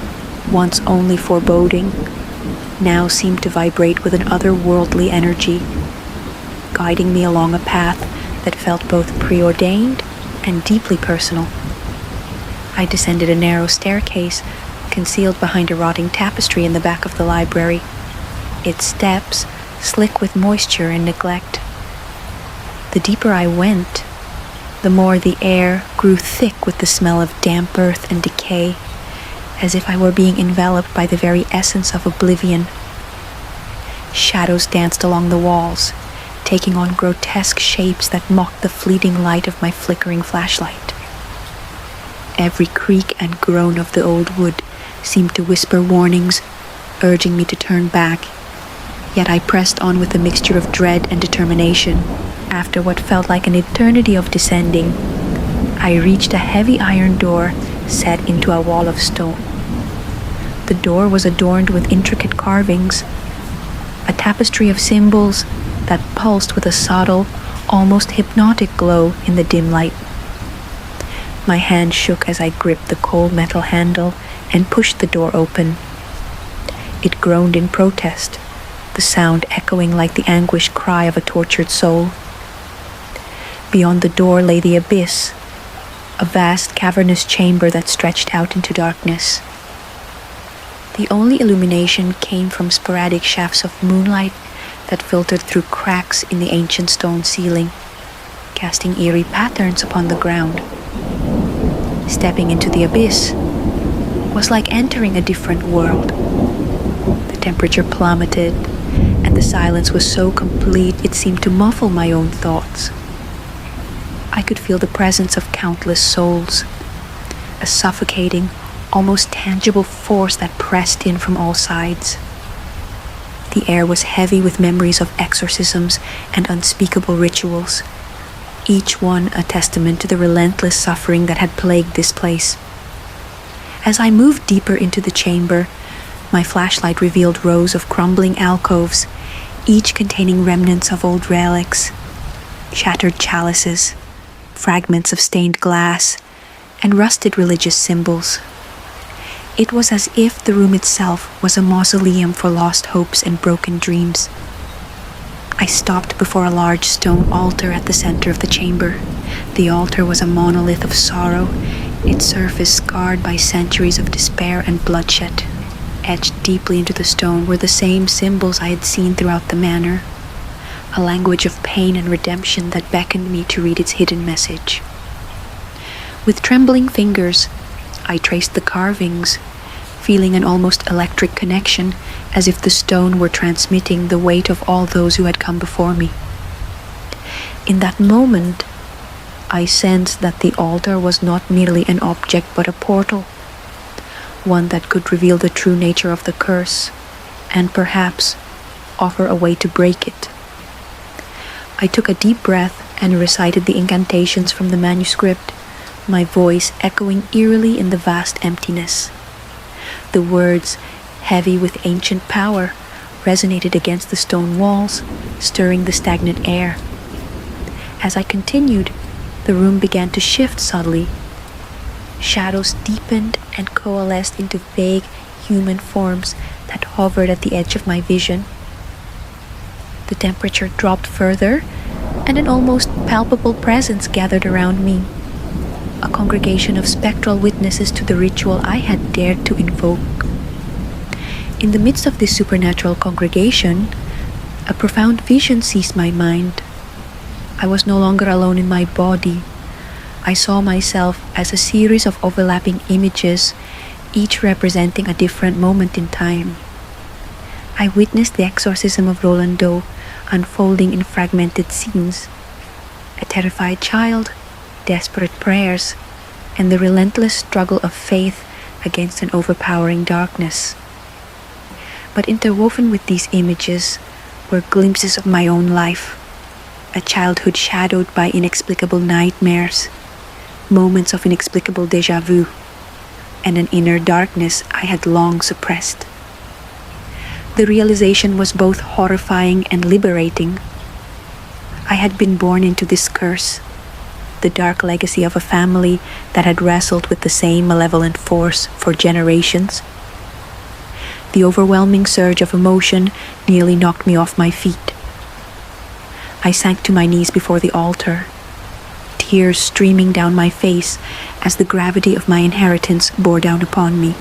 once only foreboding, now seemed to vibrate with an otherworldly energy, guiding me along a path that felt both preordained and deeply personal. I descended a narrow staircase, concealed behind a rotting tapestry in the back of the library, its steps slick with moisture and neglect. The deeper I went, the more the air grew thick with the smell of damp earth and decay, as if I were being enveloped by the very essence of oblivion. Shadows danced along the walls, taking on grotesque shapes that mocked the fleeting light of my flickering flashlight. Every creak and groan of the old wood seemed to whisper warnings, urging me to turn back, yet I pressed on with a mixture of dread and determination. After what felt like an eternity of descending, I reached a heavy iron door set into a wall of stone. The door was adorned with intricate carvings, a tapestry of symbols that pulsed with a subtle, almost hypnotic glow in the dim light. My hand shook as I gripped the cold metal handle and pushed the door open. It groaned in protest, the sound echoing like the anguished cry of a tortured soul. Beyond the door lay the abyss, a vast cavernous chamber that stretched out into darkness. The only illumination came from sporadic shafts of moonlight that filtered through cracks in the ancient stone ceiling, casting eerie patterns upon the ground. Stepping into the abyss was like entering a different world. The temperature plummeted, and the silence was so complete it seemed to muffle my own thoughts. I could feel the presence of countless souls, a suffocating, almost tangible force that pressed in from all sides. The air was heavy with memories of exorcisms and unspeakable rituals, each one a testament to the relentless suffering that had plagued this place. As I moved deeper into the chamber, my flashlight revealed rows of crumbling alcoves, each containing remnants of old relics, shattered chalices, fragments of stained glass, and rusted religious symbols. It was as if the room itself was a mausoleum for lost hopes and broken dreams. I stopped before a large stone altar at the center of the chamber. The altar was a monolith of sorrow, its surface scarred by centuries of despair and bloodshed. Etched deeply into the stone were the same symbols I had seen throughout the manor, a language of pain and redemption that beckoned me to read its hidden message. With trembling fingers, I traced the carvings, feeling an almost electric connection, as if the stone were transmitting the weight of all those who had come before me. In that moment, I sensed that the altar was not merely an object but a portal, one that could reveal the true nature of the curse, and perhaps offer a way to break it. I took a deep breath and recited the incantations from the manuscript, my voice echoing eerily in the vast emptiness. The words, heavy with ancient power, resonated against the stone walls, stirring the stagnant air. As I continued, the room began to shift subtly. Shadows deepened and coalesced into vague human forms that hovered at the edge of my vision. The temperature dropped further, and an almost palpable presence gathered around me. A congregation of spectral witnesses to the ritual I had dared to invoke. In the midst of this supernatural congregation, a profound vision seized my mind. I was no longer alone in my body. I saw myself as a series of overlapping images, each representing a different moment in time. I witnessed the exorcism of Roland Doe unfolding in fragmented scenes. A terrified child, desperate prayers, and the relentless struggle of faith against an overpowering darkness. But interwoven with these images were glimpses of my own life, a childhood shadowed by inexplicable nightmares, moments of inexplicable déjà vu, and an inner darkness I had long suppressed. The realization was both horrifying and liberating. I had been born into this curse, the dark legacy of a family that had wrestled with the same malevolent force for generations. The overwhelming surge of emotion nearly knocked me off my feet. I sank to my knees before the altar, tears streaming down my face as the gravity of my inheritance bore down upon me.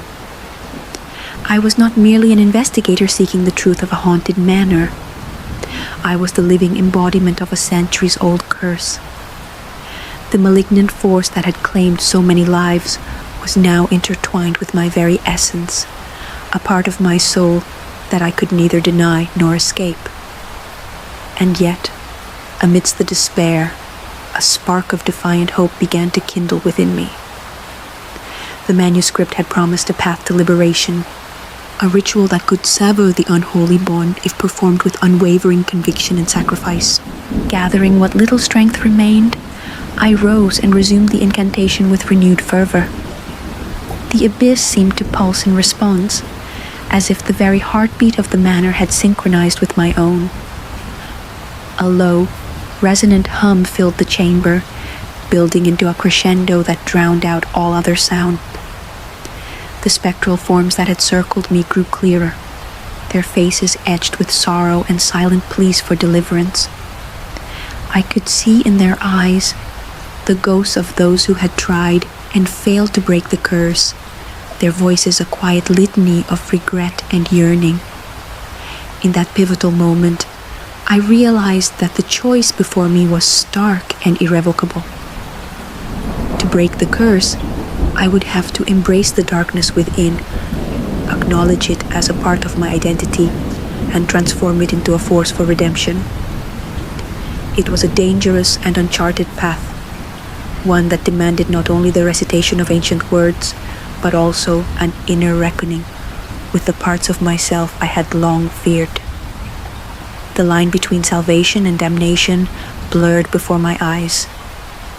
I was not merely an investigator seeking the truth of a haunted manor. I was the living embodiment of a centuries-old curse. The malignant force that had claimed so many lives was now intertwined with my very essence, a part of my soul that I could neither deny nor escape. And yet, amidst the despair, a spark of defiant hope began to kindle within me. The manuscript had promised a path to liberation, a ritual that could sever the unholy bond if performed with unwavering conviction and sacrifice. Gathering what little strength remained, I rose and resumed the incantation with renewed fervor. The abyss seemed to pulse in response, as if the very heartbeat of the manor had synchronized with my own. A low, resonant hum filled the chamber, building into a crescendo that drowned out all other sound. The spectral forms that had circled me grew clearer, their faces etched with sorrow and silent pleas for deliverance. I could see in their eyes the ghosts of those who had tried and failed to break the curse, their voices a quiet litany of regret and yearning. In that pivotal moment, I realized that the choice before me was stark and irrevocable. To break the curse, I would have to embrace the darkness within, acknowledge it as a part of my identity, and transform it into a force for redemption. It was a dangerous and uncharted path, one that demanded not only the recitation of ancient words, but also an inner reckoning with the parts of myself I had long feared. The line between salvation and damnation blurred before my eyes,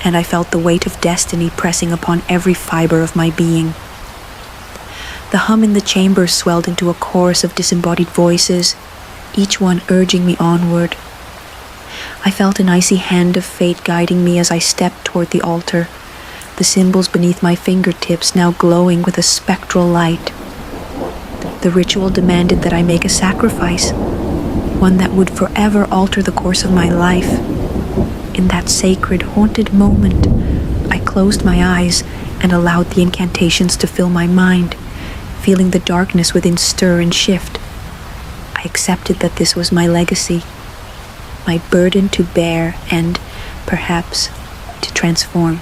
and I felt the weight of destiny pressing upon every fiber of my being. The hum in the chamber swelled into a chorus of disembodied voices, each one urging me onward. I felt an icy hand of fate guiding me as I stepped toward the altar, the symbols beneath my fingertips now glowing with a spectral light. The ritual demanded that I make a sacrifice, one that would forever alter the course of my life. In that sacred, haunted moment, I closed my eyes and allowed the incantations to fill my mind, feeling the darkness within stir and shift. I accepted that this was my legacy, my burden to bear and, perhaps, to transform.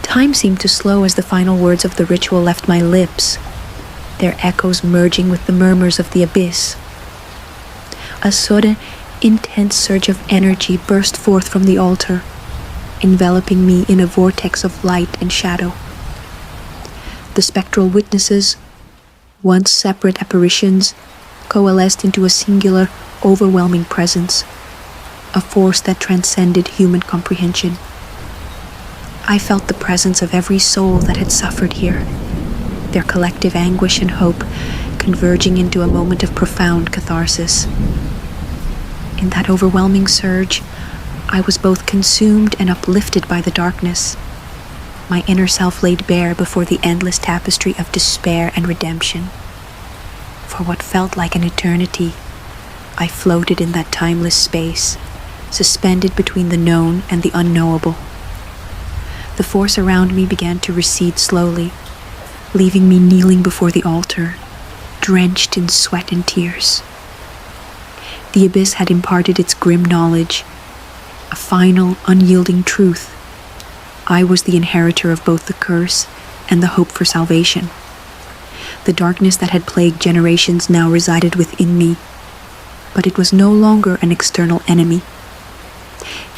Time seemed to slow as the final words of the ritual left my lips, their echoes merging with the murmurs of the abyss. A sudden, intense surge of energy burst forth from the altar, enveloping me in a vortex of light and shadow. The spectral witnesses, once separate apparitions, coalesced into a singular, overwhelming presence, a force that transcended human comprehension. I felt the presence of every soul that had suffered here, their collective anguish and hope converging into a moment of profound catharsis. In that overwhelming surge, I was both consumed and uplifted by the darkness. My inner self laid bare before the endless tapestry of despair and redemption. For what felt like an eternity, I floated in that timeless space, suspended between the known and the unknowable. The force around me began to recede slowly, leaving me kneeling before the altar, drenched in sweat and tears. The abyss had imparted its grim knowledge, a final, unyielding truth. I was the inheritor of both the curse and the hope for salvation. The darkness that had plagued generations now resided within me, but it was no longer an external enemy.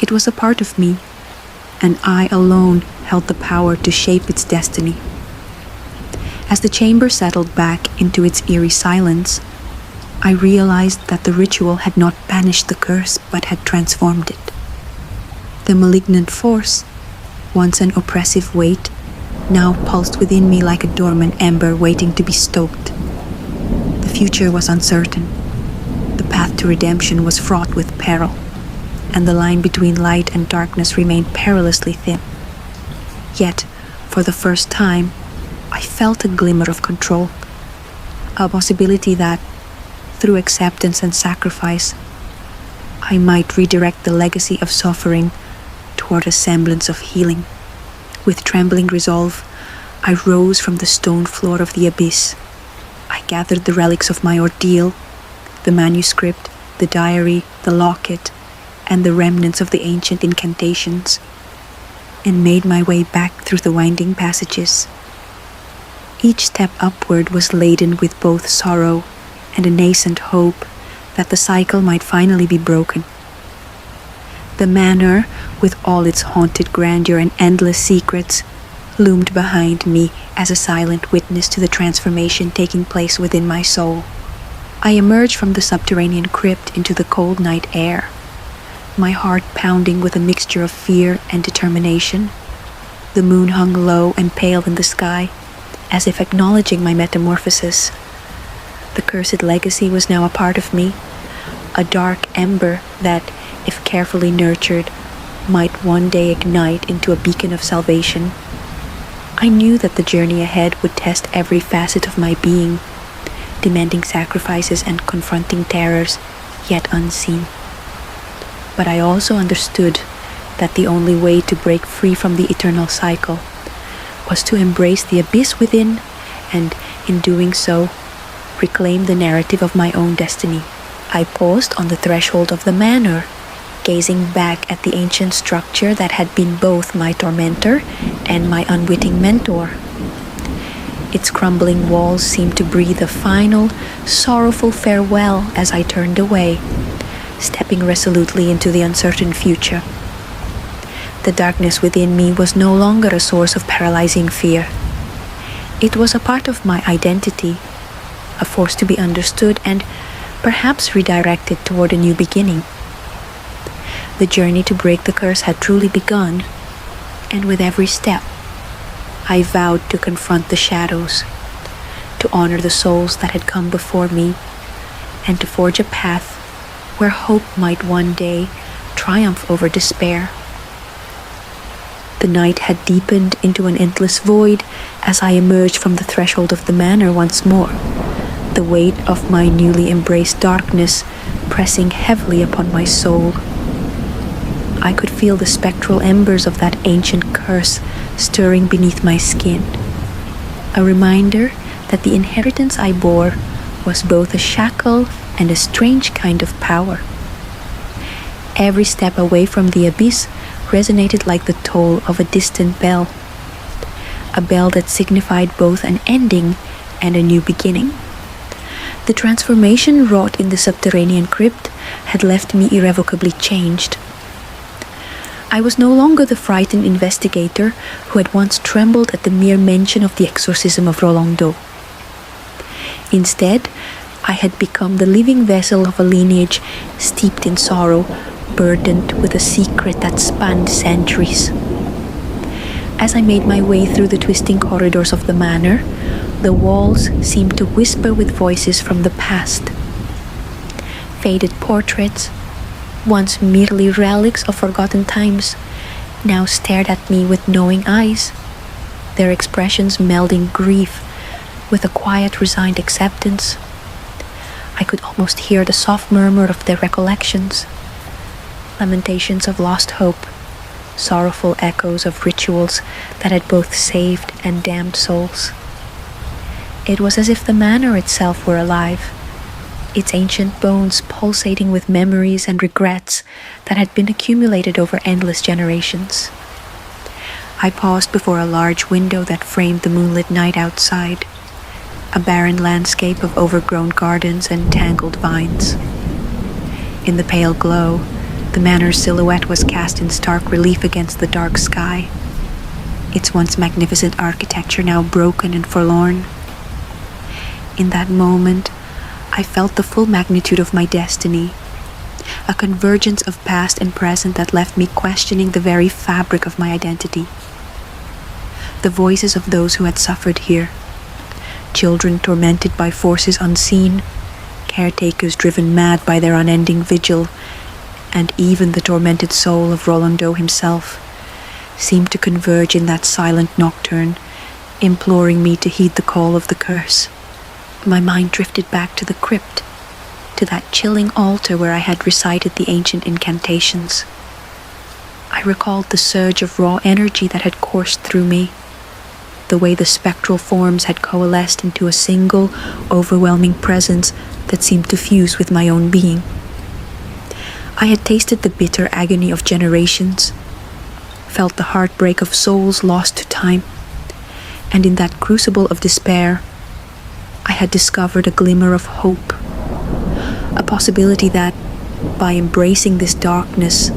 It was a part of me, and I alone held the power to shape its destiny. As the chamber settled back into its eerie silence, I realized that the ritual had not banished the curse but had transformed it. The malignant force, once an oppressive weight, now pulsed within me like a dormant ember waiting to be stoked. The future was uncertain. The path to redemption was fraught with peril, and the line between light and darkness remained perilously thin. Yet, for the first time, I felt a glimmer of control, a possibility that, through acceptance and sacrifice, I might redirect the legacy of suffering toward a semblance of healing. With trembling resolve, I rose from the stone floor of the abyss. I gathered the relics of my ordeal, the manuscript, the diary, the locket, and the remnants of the ancient incantations, and made my way back through the winding passages. Each step upward was laden with both sorrow and a nascent hope that the cycle might finally be broken. The Manor, with all its haunted grandeur and endless secrets, loomed behind me as a silent witness to the transformation taking place within my soul. I emerged from the subterranean crypt into the cold night air, my heart pounding with a mixture of fear and determination. The moon hung low and pale in the sky, as if acknowledging my metamorphosis. The cursed legacy was now a part of me, a dark ember that, if carefully nurtured, might one day ignite into a beacon of salvation. I knew that the journey ahead would test every facet of my being, demanding sacrifices and confronting terrors yet unseen. But I also understood that the only way to break free from the eternal cycle was to embrace the abyss within and, in doing so, reclaim the narrative of my own destiny. I paused on the threshold of the Manor, gazing back at the ancient structure that had been both my tormentor and my unwitting mentor. Its crumbling walls seemed to breathe a final, sorrowful farewell as I turned away, stepping resolutely into the uncertain future. The darkness within me was no longer a source of paralyzing fear. It was a part of my identity, a force to be understood and perhaps redirected toward a new beginning. The journey to break the curse had truly begun, and with every step, I vowed to confront the shadows, to honor the souls that had come before me, and to forge a path where hope might one day triumph over despair. The night had deepened into an endless void as I emerged from the threshold of the Manor once more, the weight of my newly embraced darkness pressing heavily upon my soul. I could feel the spectral embers of that ancient curse stirring beneath my skin, a reminder that the inheritance I bore was both a shackle and a strange kind of power. Every step away from the abyss resonated like the toll of a distant bell, a bell that signified both an ending and a new beginning. The transformation wrought in the subterranean crypt had left me irrevocably changed. I was no longer the frightened investigator who had once trembled at the mere mention of the exorcism of Roland Doe. Instead, I had become the living vessel of a lineage steeped in sorrow, burdened with a secret that spanned centuries. As I made my way through the twisting corridors of the manor, the walls seemed to whisper with voices from the past. Faded portraits, once merely relics of forgotten times, now stared at me with knowing eyes, their expressions melding grief with a quiet, resigned acceptance. I could almost hear the soft murmur of their recollections, lamentations of lost hope, sorrowful echoes of rituals that had both saved and damned souls. It was as if the manor itself were alive, its ancient bones pulsating with memories and regrets that had been accumulated over endless generations. I paused before a large window that framed the moonlit night outside, a barren landscape of overgrown gardens and tangled vines. In the pale glow, the manor's silhouette was cast in stark relief against the dark sky, its once magnificent architecture now broken and forlorn. In that moment, I felt the full magnitude of my destiny, a convergence of past and present that left me questioning the very fabric of my identity. The voices of those who had suffered here, children tormented by forces unseen, caretakers driven mad by their unending vigil, and even the tormented soul of Roland Doe himself, seemed to converge in that silent nocturne, imploring me to heed the call of the curse. My mind drifted back to the crypt, to that chilling altar where I had recited the ancient incantations. I recalled the surge of raw energy that had coursed through me, the way the spectral forms had coalesced into a single, overwhelming presence that seemed to fuse with my own being. I had tasted the bitter agony of generations, felt the heartbreak of souls lost to time, and in that crucible of despair, I had discovered a glimmer of hope, a possibility that, by embracing this darkness,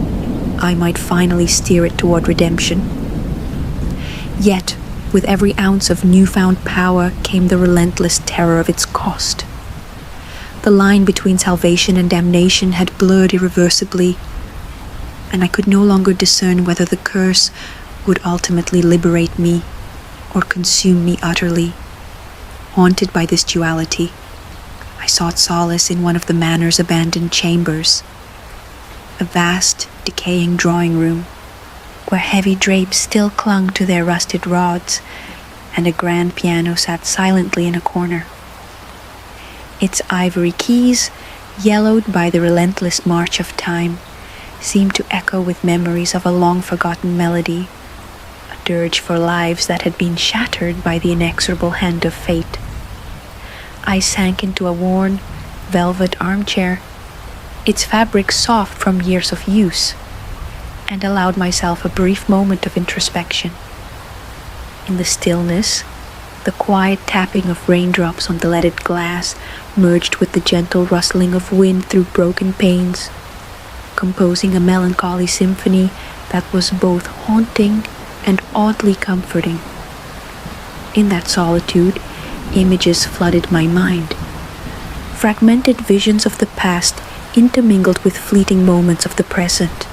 I might finally steer it toward redemption. Yet, with every ounce of newfound power came the relentless terror of its cost. The line between salvation and damnation had blurred irreversibly, and I could no longer discern whether the curse would ultimately liberate me or consume me utterly. Haunted by this duality, I sought solace in one of the manor's abandoned chambers, a vast, decaying drawing room, where heavy drapes still clung to their rusted rods, and a grand piano sat silently in a corner. Its ivory keys, yellowed by the relentless march of time, seemed to echo with memories of a long-forgotten melody, a dirge for lives that had been shattered by the inexorable hand of fate. I sank into a worn, velvet armchair, its fabric soft from years of use, and allowed myself a brief moment of introspection. In the stillness, the quiet tapping of raindrops on the leaded glass merged with the gentle rustling of wind through broken panes, composing a melancholy symphony that was both haunting and oddly comforting. In that solitude, images flooded my mind, fragmented visions of the past intermingled with fleeting moments of the present.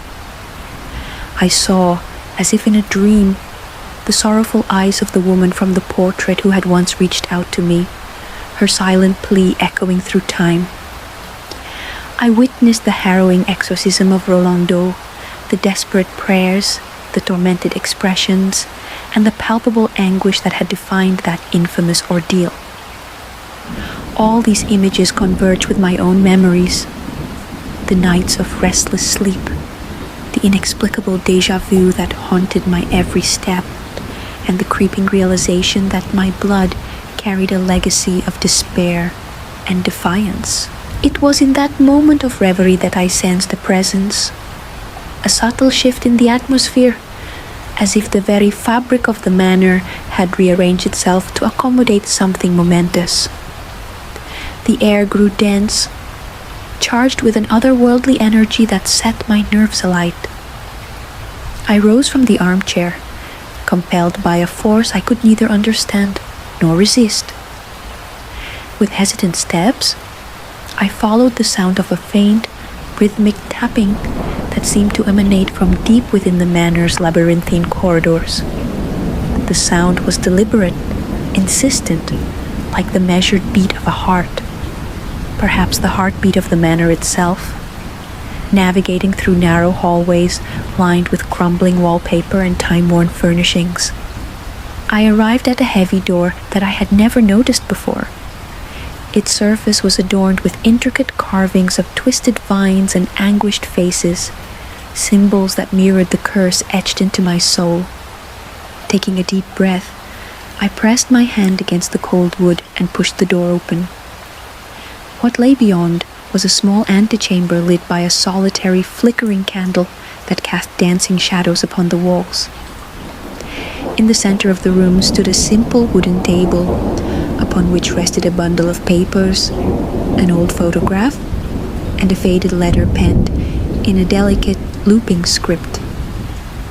I saw, as if in a dream, the sorrowful eyes of the woman from the portrait who had once reached out to me, her silent plea echoing through time. I witnessed the harrowing exorcism of Roland Doe, the desperate prayers, the tormented expressions, and the palpable anguish that had defined that infamous ordeal. All these images converge with my own memories, the nights of restless sleep, the inexplicable déjà vu that haunted my every step, and the creeping realization that my blood carried a legacy of despair and defiance. It was in that moment of reverie that I sensed a presence, a subtle shift in the atmosphere, as if the very fabric of the manor had rearranged itself to accommodate something momentous. The air grew dense, charged with an otherworldly energy that set my nerves alight. I rose from the armchair, compelled by a force I could neither understand nor resist. With hesitant steps, I followed the sound of a faint, rhythmic tapping that seemed to emanate from deep within the manor's labyrinthine corridors. the sound was deliberate, insistent, like the measured beat of a heart. Perhaps the heartbeat of the manor itself, navigating through narrow hallways lined with crumbling wallpaper and time-worn furnishings. I arrived at a heavy door that I had never noticed before. Its surface was adorned with intricate carvings of twisted vines and anguished faces, symbols that mirrored the curse etched into my soul. Taking a deep breath, I pressed my hand against the cold wood and pushed the door open. What lay beyond was a small antechamber lit by a solitary, flickering candle that cast dancing shadows upon the walls. In the center of the room stood a simple wooden table, upon which rested a bundle of papers, an old photograph, and a faded letter penned in a delicate, looping script.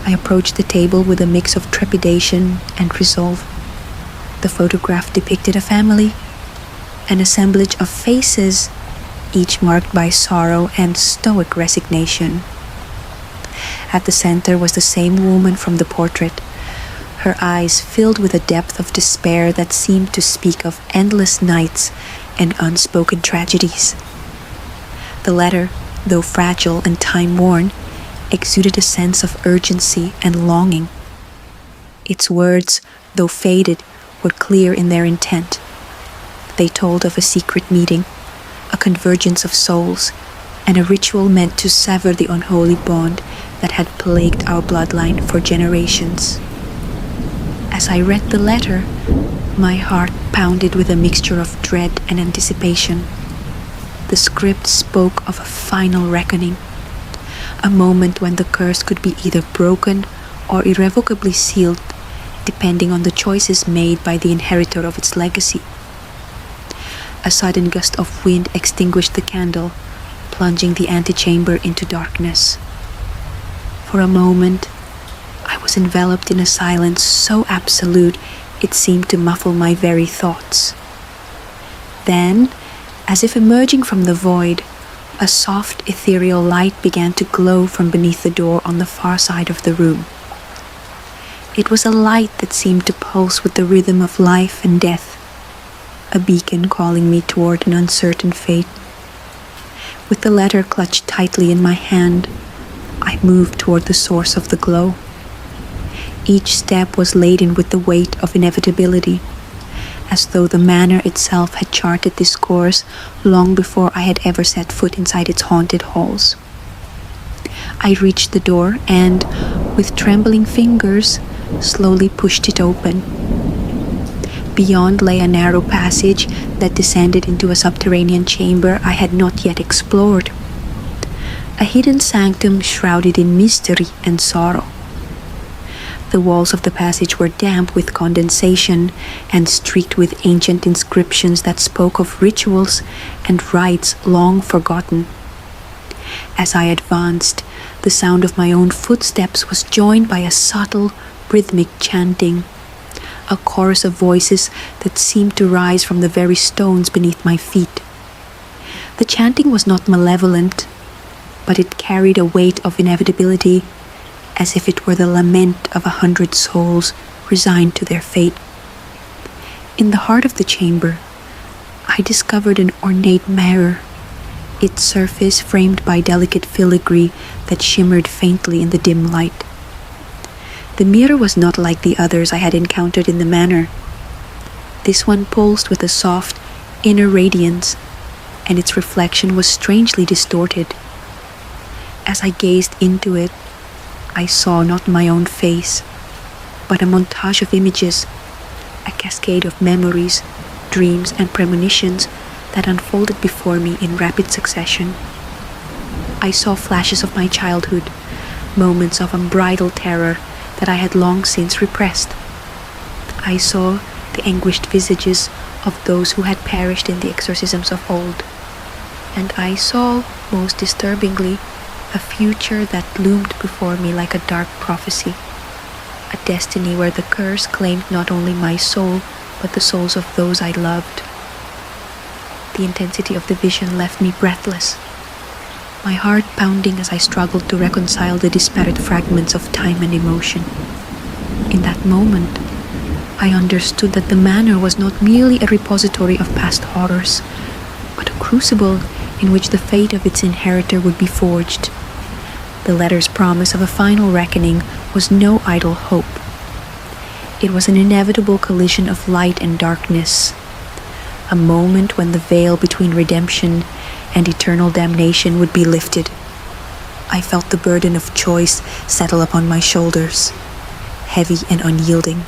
I approached the table with a mix of trepidation and resolve. The photograph depicted a family, an assemblage of faces, each marked by sorrow and stoic resignation. At the center was the same woman from the portrait, her eyes filled with a depth of despair that seemed to speak of endless nights and unspoken tragedies. The letter, though fragile and time-worn, exuded a sense of urgency and longing. Its words, though faded, were clear in their intent. They told of a secret meeting, a convergence of souls, and a ritual meant to sever the unholy bond that had plagued our bloodline for generations. As I read the letter, my heart pounded with a mixture of dread and anticipation. The script spoke of a final reckoning, a moment when the curse could be either broken or irrevocably sealed, depending on the choices made by the inheritor of its legacy. A sudden gust of wind extinguished the candle, plunging the antechamber into darkness. For a moment, I was enveloped in a silence so absolute it seemed to muffle my very thoughts. Then, as if emerging from the void, a soft, ethereal light began to glow from beneath the door on the far side of the room. It was a light that seemed to pulse with the rhythm of life and death, a beacon calling me toward an uncertain fate. With the letter clutched tightly in my hand, I moved toward the source of the glow. Each step was laden with the weight of inevitability, as though the manor itself had charted this course long before I had ever set foot inside its haunted halls. I reached the door and, with trembling fingers, slowly pushed it open. Beyond lay a narrow passage that descended into a subterranean chamber I had not yet explored. A hidden sanctum shrouded in mystery and sorrow. The walls of the passage were damp with condensation and streaked with ancient inscriptions that spoke of rituals and rites long forgotten. As I advanced, the sound of my own footsteps was joined by a subtle, rhythmic chanting, a chorus of voices that seemed to rise from the very stones beneath my feet. The chanting was not malevolent, but it carried a weight of inevitability, as if it were the lament of 100 souls resigned to their fate. In the heart of the chamber, I discovered an ornate mirror, its surface framed by delicate filigree that shimmered faintly in the dim light. The mirror was not like the others I had encountered in the manor. This one pulsed with a soft, inner radiance, and its reflection was strangely distorted. As I gazed into it, I saw not my own face, but a montage of images, a cascade of memories, dreams, and premonitions that unfolded before me in rapid succession. I saw flashes of my childhood, moments of unbridled terror that I had long since repressed. I saw the anguished visages of those who had perished in the exorcisms of old, and I saw, most disturbingly, a future that loomed before me like a dark prophecy, a destiny where the curse claimed not only my soul, but the souls of those I loved. The intensity of the vision left me breathless, my heart pounding as I struggled to reconcile the disparate fragments of time and emotion. In that moment, I understood that the manor was not merely a repository of past horrors, but a crucible in which the fate of its inheritor would be forged. The letter's promise of a final reckoning was no idle hope. It was an inevitable collision of light and darkness, a moment when the veil between redemption and eternal damnation would be lifted. I felt the burden of choice settle upon my shoulders, heavy and unyielding.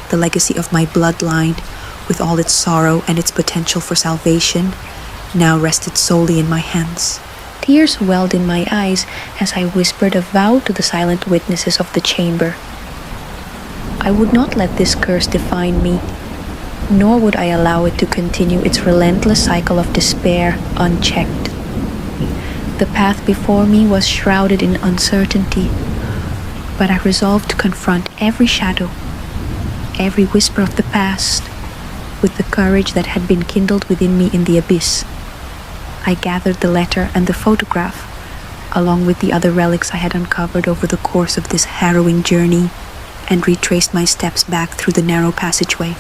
The legacy of my bloodline, with all its sorrow and its potential for salvation, now rested solely in my hands. Tears welled in my eyes as I whispered a vow to the silent witnesses of the chamber. I would not let this curse define me, nor would I allow it to continue its relentless cycle of despair unchecked. The path before me was shrouded in uncertainty, but I resolved to confront every shadow, every whisper of the past, with the courage that had been kindled within me in the abyss. I gathered the letter and the photograph, along with the other relics I had uncovered over the course of this harrowing journey, and retraced my steps back through the narrow passageway.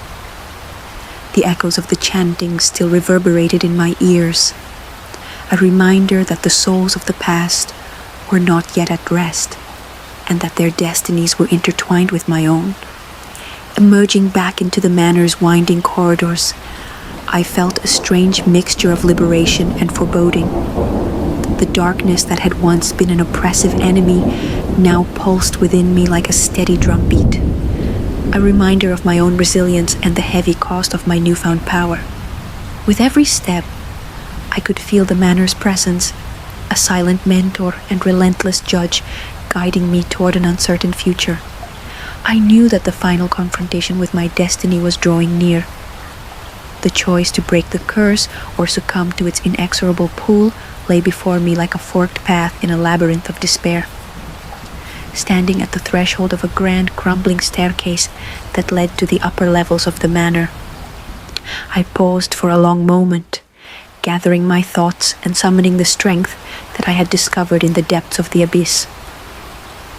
The echoes of the chanting still reverberated in my ears, a reminder that the souls of the past were not yet at rest, and that their destinies were intertwined with my own. Emerging back into the manor's winding corridors, I felt a strange mixture of liberation and foreboding. The darkness that had once been an oppressive enemy now pulsed within me like a steady drumbeat, a reminder of my own resilience and the heavy cost of my newfound power. With every step, I could feel the manor's presence, a silent mentor and relentless judge guiding me toward an uncertain future. I knew that the final confrontation with my destiny was drawing near. The choice to break the curse or succumb to its inexorable pull lay before me like a forked path in a labyrinth of despair. Standing at the threshold of a grand crumbling staircase that led to the upper levels of the manor, I paused for a long moment, gathering my thoughts and summoning the strength that I had discovered in the depths of the abyss.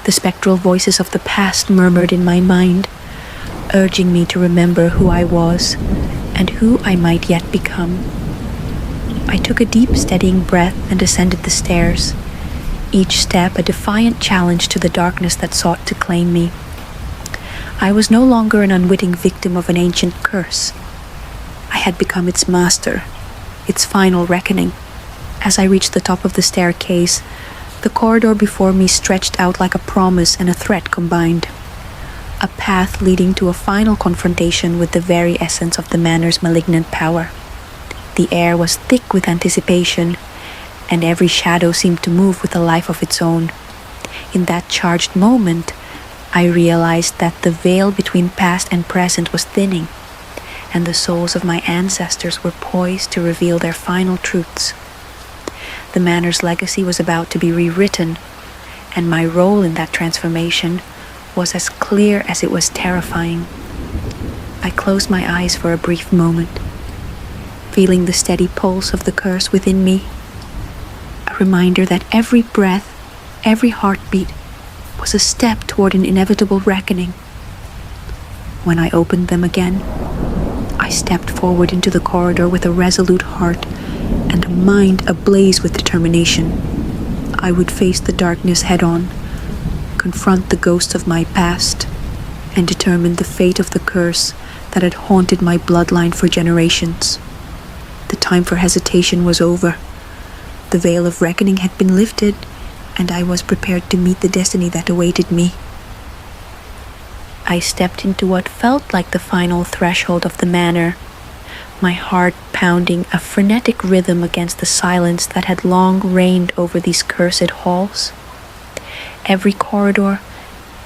The spectral voices of the past murmured in my mind, urging me to remember who I was and who I might yet become. I took a deep, steadying breath and ascended the stairs, each step a defiant challenge to the darkness that sought to claim me. I was no longer an unwitting victim of an ancient curse. I had become its master, its final reckoning. As I reached the top of the staircase, the corridor before me stretched out like a promise and a threat combined. A path leading to a final confrontation with the very essence of the manor's malignant power. The air was thick with anticipation, and every shadow seemed to move with a life of its own. In that charged moment, I realized that the veil between past and present was thinning, and the souls of my ancestors were poised to reveal their final truths. The manor's legacy was about to be rewritten, and my role in that transformation was as clear as it was terrifying. I closed my eyes for a brief moment, feeling the steady pulse of the curse within me, a reminder that every breath, every heartbeat was a step toward an inevitable reckoning. When I opened them again, I stepped forward into the corridor with a resolute heart and a mind ablaze with determination. I would face the darkness head-on, confront the ghosts of my past, and determine the fate of the curse that had haunted my bloodline for generations. The time for hesitation was over. The veil of reckoning had been lifted, and I was prepared to meet the destiny that awaited me. I stepped into what felt like the final threshold of the manor, my heart pounding a frenetic rhythm against the silence that had long reigned over these cursed halls. Every corridor,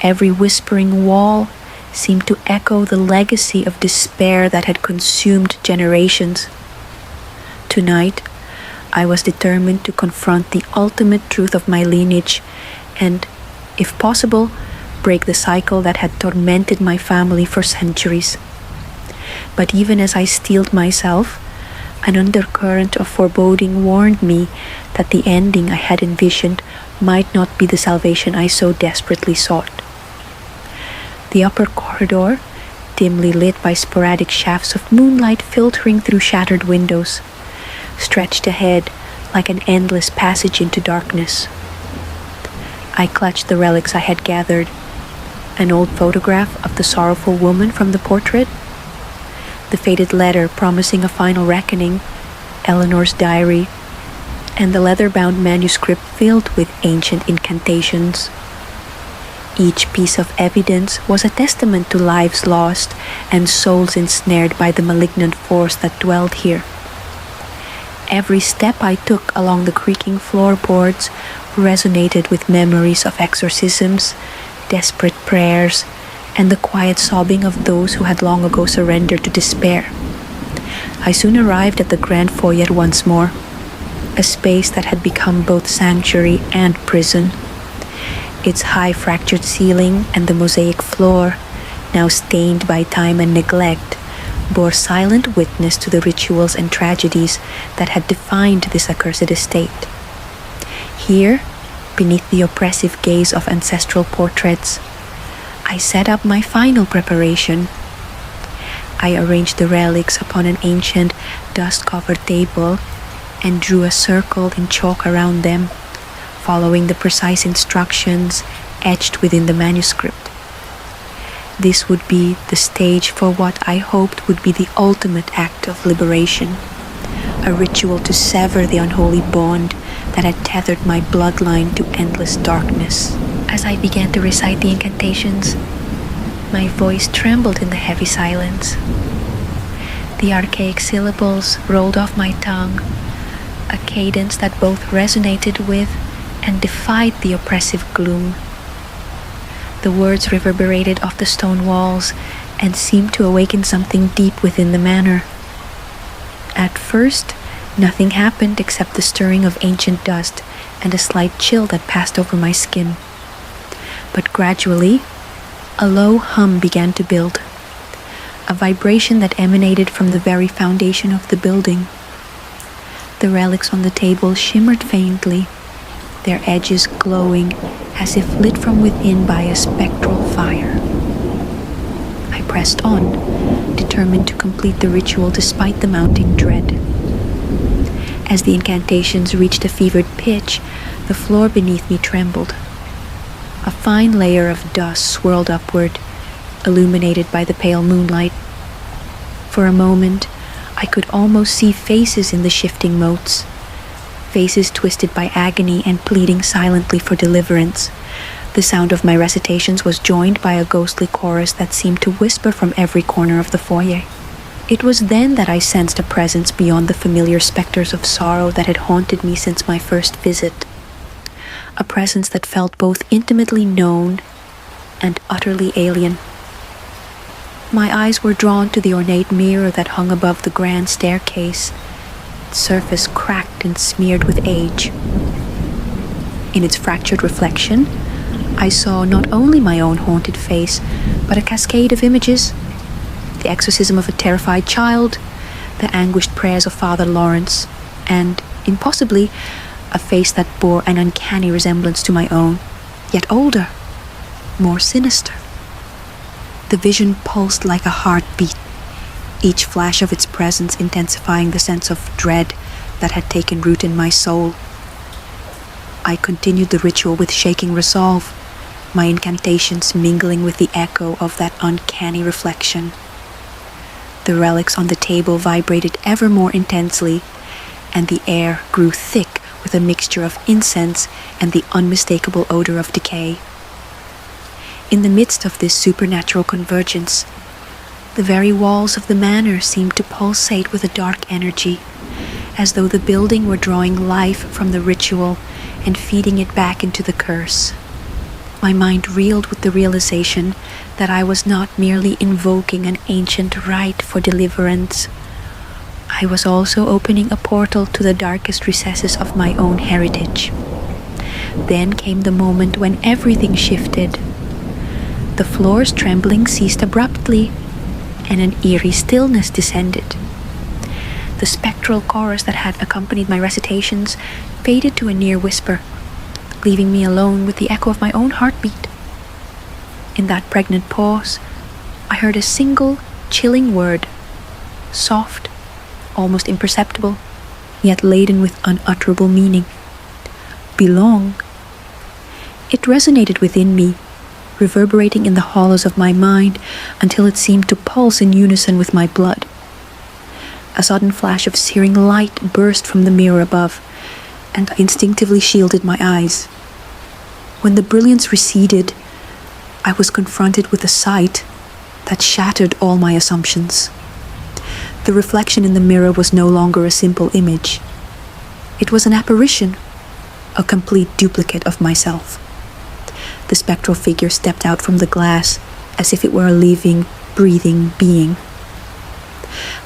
every whispering wall seemed to echo the legacy of despair that had consumed generations. Tonight, I was determined to confront the ultimate truth of my lineage and, if possible, break the cycle that had tormented my family for centuries. But even as I steeled myself, an undercurrent of foreboding warned me that the ending I had envisioned might not be the salvation I so desperately sought. The upper corridor, dimly lit by sporadic shafts of moonlight filtering through shattered windows, stretched ahead like an endless passage into darkness. I clutched the relics I had gathered, an old photograph of the sorrowful woman from the portrait, the faded letter promising a final reckoning, Eleanor's diary, and the leather-bound manuscript filled with ancient incantations. Each piece of evidence was a testament to lives lost and souls ensnared by the malignant force that dwelled here. Every step I took along the creaking floorboards resonated with memories of exorcisms, desperate prayers, and the quiet sobbing of those who had long ago surrendered to despair. I soon arrived at the grand foyer once more, a space that had become both sanctuary and prison. Its high fractured ceiling and the mosaic floor, now stained by time and neglect, bore silent witness to the rituals and tragedies that had defined this accursed estate. Here, beneath the oppressive gaze of ancestral portraits, I set up my final preparation. I arranged the relics upon an ancient, dust-covered table and drew a circle in chalk around them, following the precise instructions etched within the manuscript. This would be the stage for what I hoped would be the ultimate act of liberation, a ritual to sever the unholy bond that had tethered my bloodline to endless darkness. As I began to recite the incantations, my voice trembled in the heavy silence. The archaic syllables rolled off my tongue, a cadence that both resonated with and defied the oppressive gloom. The words reverberated off the stone walls and seemed to awaken something deep within the manor. At first, nothing happened except the stirring of ancient dust and a slight chill that passed over my skin. But gradually, a low hum began to build, a vibration that emanated from the very foundation of the building. The relics on the table shimmered faintly, their edges glowing as if lit from within by a spectral fire. I pressed on, determined to complete the ritual despite the mounting dread. As the incantations reached a fevered pitch, the floor beneath me trembled. A fine layer of dust swirled upward, illuminated by the pale moonlight. For a moment, I could almost see faces in the shifting motes, faces twisted by agony and pleading silently for deliverance. The sound of my recitations was joined by a ghostly chorus that seemed to whisper from every corner of the foyer. It was then that I sensed a presence beyond the familiar specters of sorrow that had haunted me since my first visit. A presence that felt both intimately known and utterly alien. My eyes were drawn to the ornate mirror that hung above the grand staircase, its surface cracked and smeared with age. In its fractured reflection, I saw not only my own haunted face, but a cascade of images: the exorcism of a terrified child, the anguished prayers of Father Lawrence, and, impossibly, a face that bore an uncanny resemblance to my own, yet older, more sinister. The vision pulsed like a heartbeat, each flash of its presence intensifying the sense of dread that had taken root in my soul. I continued the ritual with shaking resolve, my incantations mingling with the echo of that uncanny reflection. The relics on the table vibrated ever more intensely, and the air grew thick with a mixture of incense and the unmistakable odor of decay. In the midst of this supernatural convergence, the very walls of the manor seemed to pulsate with a dark energy, as though the building were drawing life from the ritual and feeding it back into the curse. My mind reeled with the realization that I was not merely invoking an ancient rite for deliverance. I was also opening a portal to the darkest recesses of my own heritage. Then came the moment when everything shifted. The floor's trembling ceased abruptly, and an eerie stillness descended. The spectral chorus that had accompanied my recitations faded to a near whisper, leaving me alone with the echo of my own heartbeat. In that pregnant pause, I heard a single, chilling word, soft, almost imperceptible, yet laden with unutterable meaning. Belong. It resonated within me, reverberating in the hollows of my mind until it seemed to pulse in unison with my blood. A sudden flash of searing light burst from the mirror above, and I instinctively shielded my eyes. When the brilliance receded, I was confronted with a sight that shattered all my assumptions. The reflection in the mirror was no longer a simple image. It was an apparition, a complete duplicate of myself. The spectral figure stepped out from the glass as if it were a living, breathing being.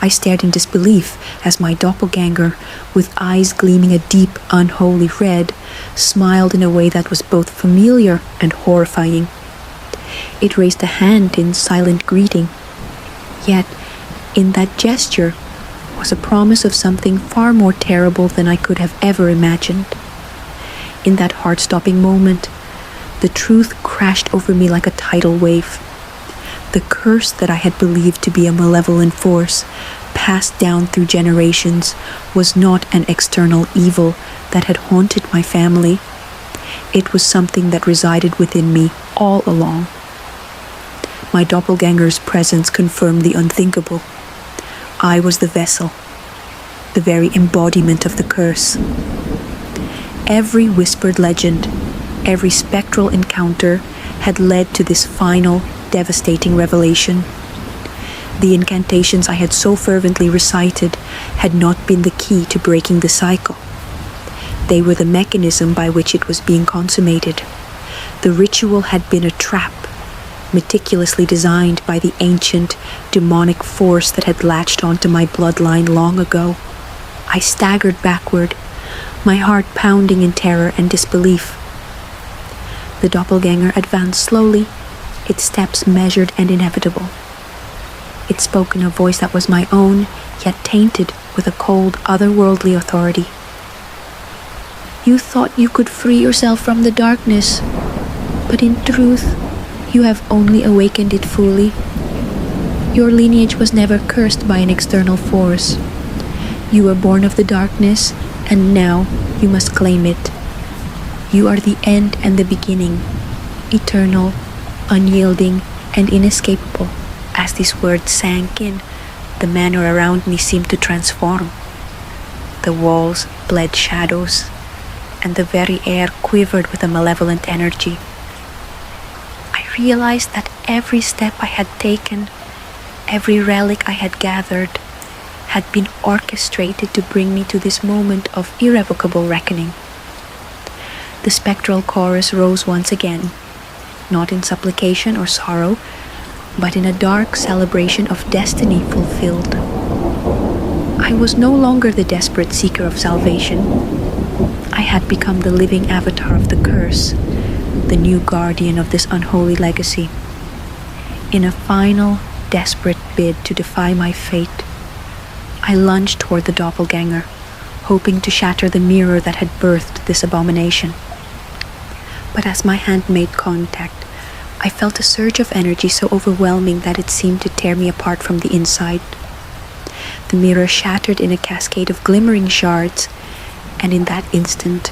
I stared in disbelief as my doppelganger, with eyes gleaming a deep, unholy red, smiled in a way that was both familiar and horrifying. It raised a hand in silent greeting. Yet, in that gesture was a promise of something far more terrible than I could have ever imagined. In that heart-stopping moment, the truth crashed over me like a tidal wave. The curse that I had believed to be a malevolent force, passed down through generations, was not an external evil that had haunted my family. It was something that resided within me all along. My doppelganger's presence confirmed the unthinkable. I was the vessel, the very embodiment of the curse. Every whispered legend, every spectral encounter had led to this final, devastating revelation. The incantations I had so fervently recited had not been the key to breaking the cycle. They were the mechanism by which it was being consummated. The ritual had been a trap, meticulously designed by the ancient, demonic force that had latched onto my bloodline long ago. I staggered backward, my heart pounding in terror and disbelief. The doppelganger advanced slowly, its steps measured and inevitable. It spoke in a voice that was my own, yet tainted with a cold, otherworldly authority. You thought you could free yourself from the darkness, but in truth, you have only awakened it fully. Your lineage was never cursed by an external force. You were born of the darkness, and now you must claim it. You are the end and the beginning, eternal, unyielding, and inescapable. As these words sank in, the manor around me seemed to transform. The walls bled shadows, and the very air quivered with a malevolent energy. I realized that every step I had taken, every relic I had gathered, had been orchestrated to bring me to this moment of irrevocable reckoning. The spectral chorus rose once again, not in supplication or sorrow, but in a dark celebration of destiny fulfilled. I was no longer the desperate seeker of salvation. I had become the living avatar of the curse, the new guardian of this unholy legacy. In a final, desperate bid to defy my fate, I lunged toward the doppelganger, hoping to shatter the mirror that had birthed this abomination. But as my hand made contact, I felt a surge of energy so overwhelming that it seemed to tear me apart from the inside. The mirror shattered in a cascade of glimmering shards, and in that instant,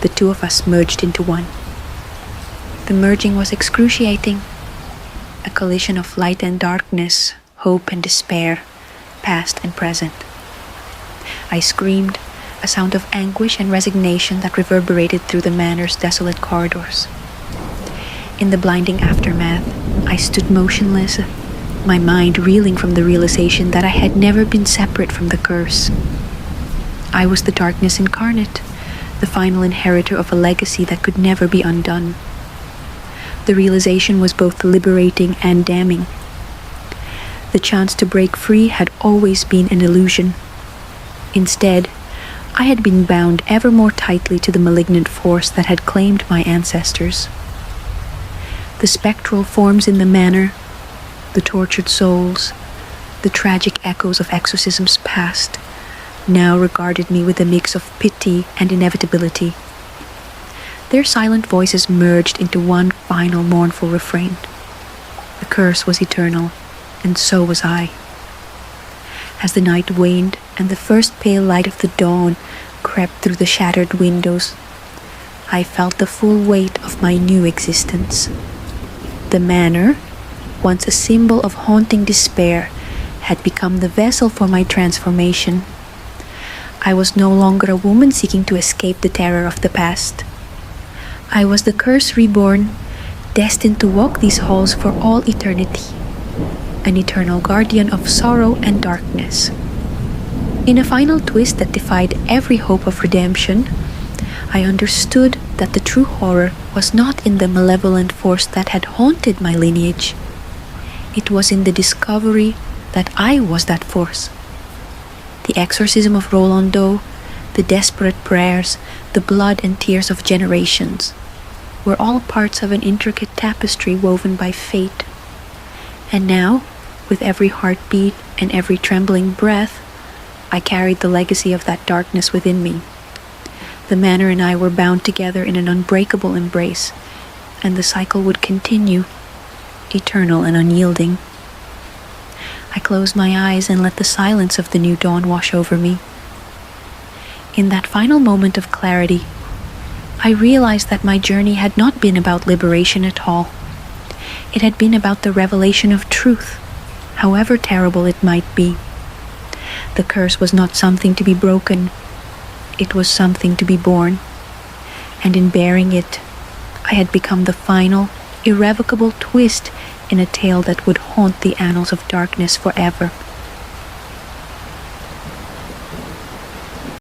the two of us merged into one. The merging was excruciating, a collision of light and darkness, hope and despair, past and present. I screamed, a sound of anguish and resignation that reverberated through the manor's desolate corridors. In the blinding aftermath, I stood motionless, my mind reeling from the realization that I had never been separate from the curse. I was the darkness incarnate, the final inheritor of a legacy that could never be undone. The realization was both liberating and damning. The chance to break free had always been an illusion. Instead, I had been bound ever more tightly to the malignant force that had claimed my ancestors. The spectral forms in the manor, the tortured souls, the tragic echoes of exorcisms past, now regarded me with a mix of pity and inevitability. Their silent voices merged into one final mournful refrain. The curse was eternal, and so was I. As the night waned and the first pale light of the dawn crept through the shattered windows, I felt the full weight of my new existence. The manor, once a symbol of haunting despair, had become the vessel for my transformation. I was no longer a woman seeking to escape the terror of the past. I was the curse reborn, destined to walk these halls for all eternity, an eternal guardian of sorrow and darkness. In a final twist that defied every hope of redemption, I understood that the true horror was not in the malevolent force that had haunted my lineage. It was in the discovery that I was that force. The exorcism of Roland Doe, the desperate prayers, the blood and tears of generations, were all parts of an intricate tapestry woven by fate. And now, with every heartbeat and every trembling breath, I carried the legacy of that darkness within me. The manor and I were bound together in an unbreakable embrace, and the cycle would continue, eternal and unyielding. I closed my eyes and let the silence of the new dawn wash over me. In that final moment of clarity, I realized that my journey had not been about liberation at all. It had been about the revelation of truth, however terrible it might be. The curse was not something to be broken. It was something to be born. And in bearing it, I had become the final, irrevocable twist in a tale that would haunt the annals of darkness forever.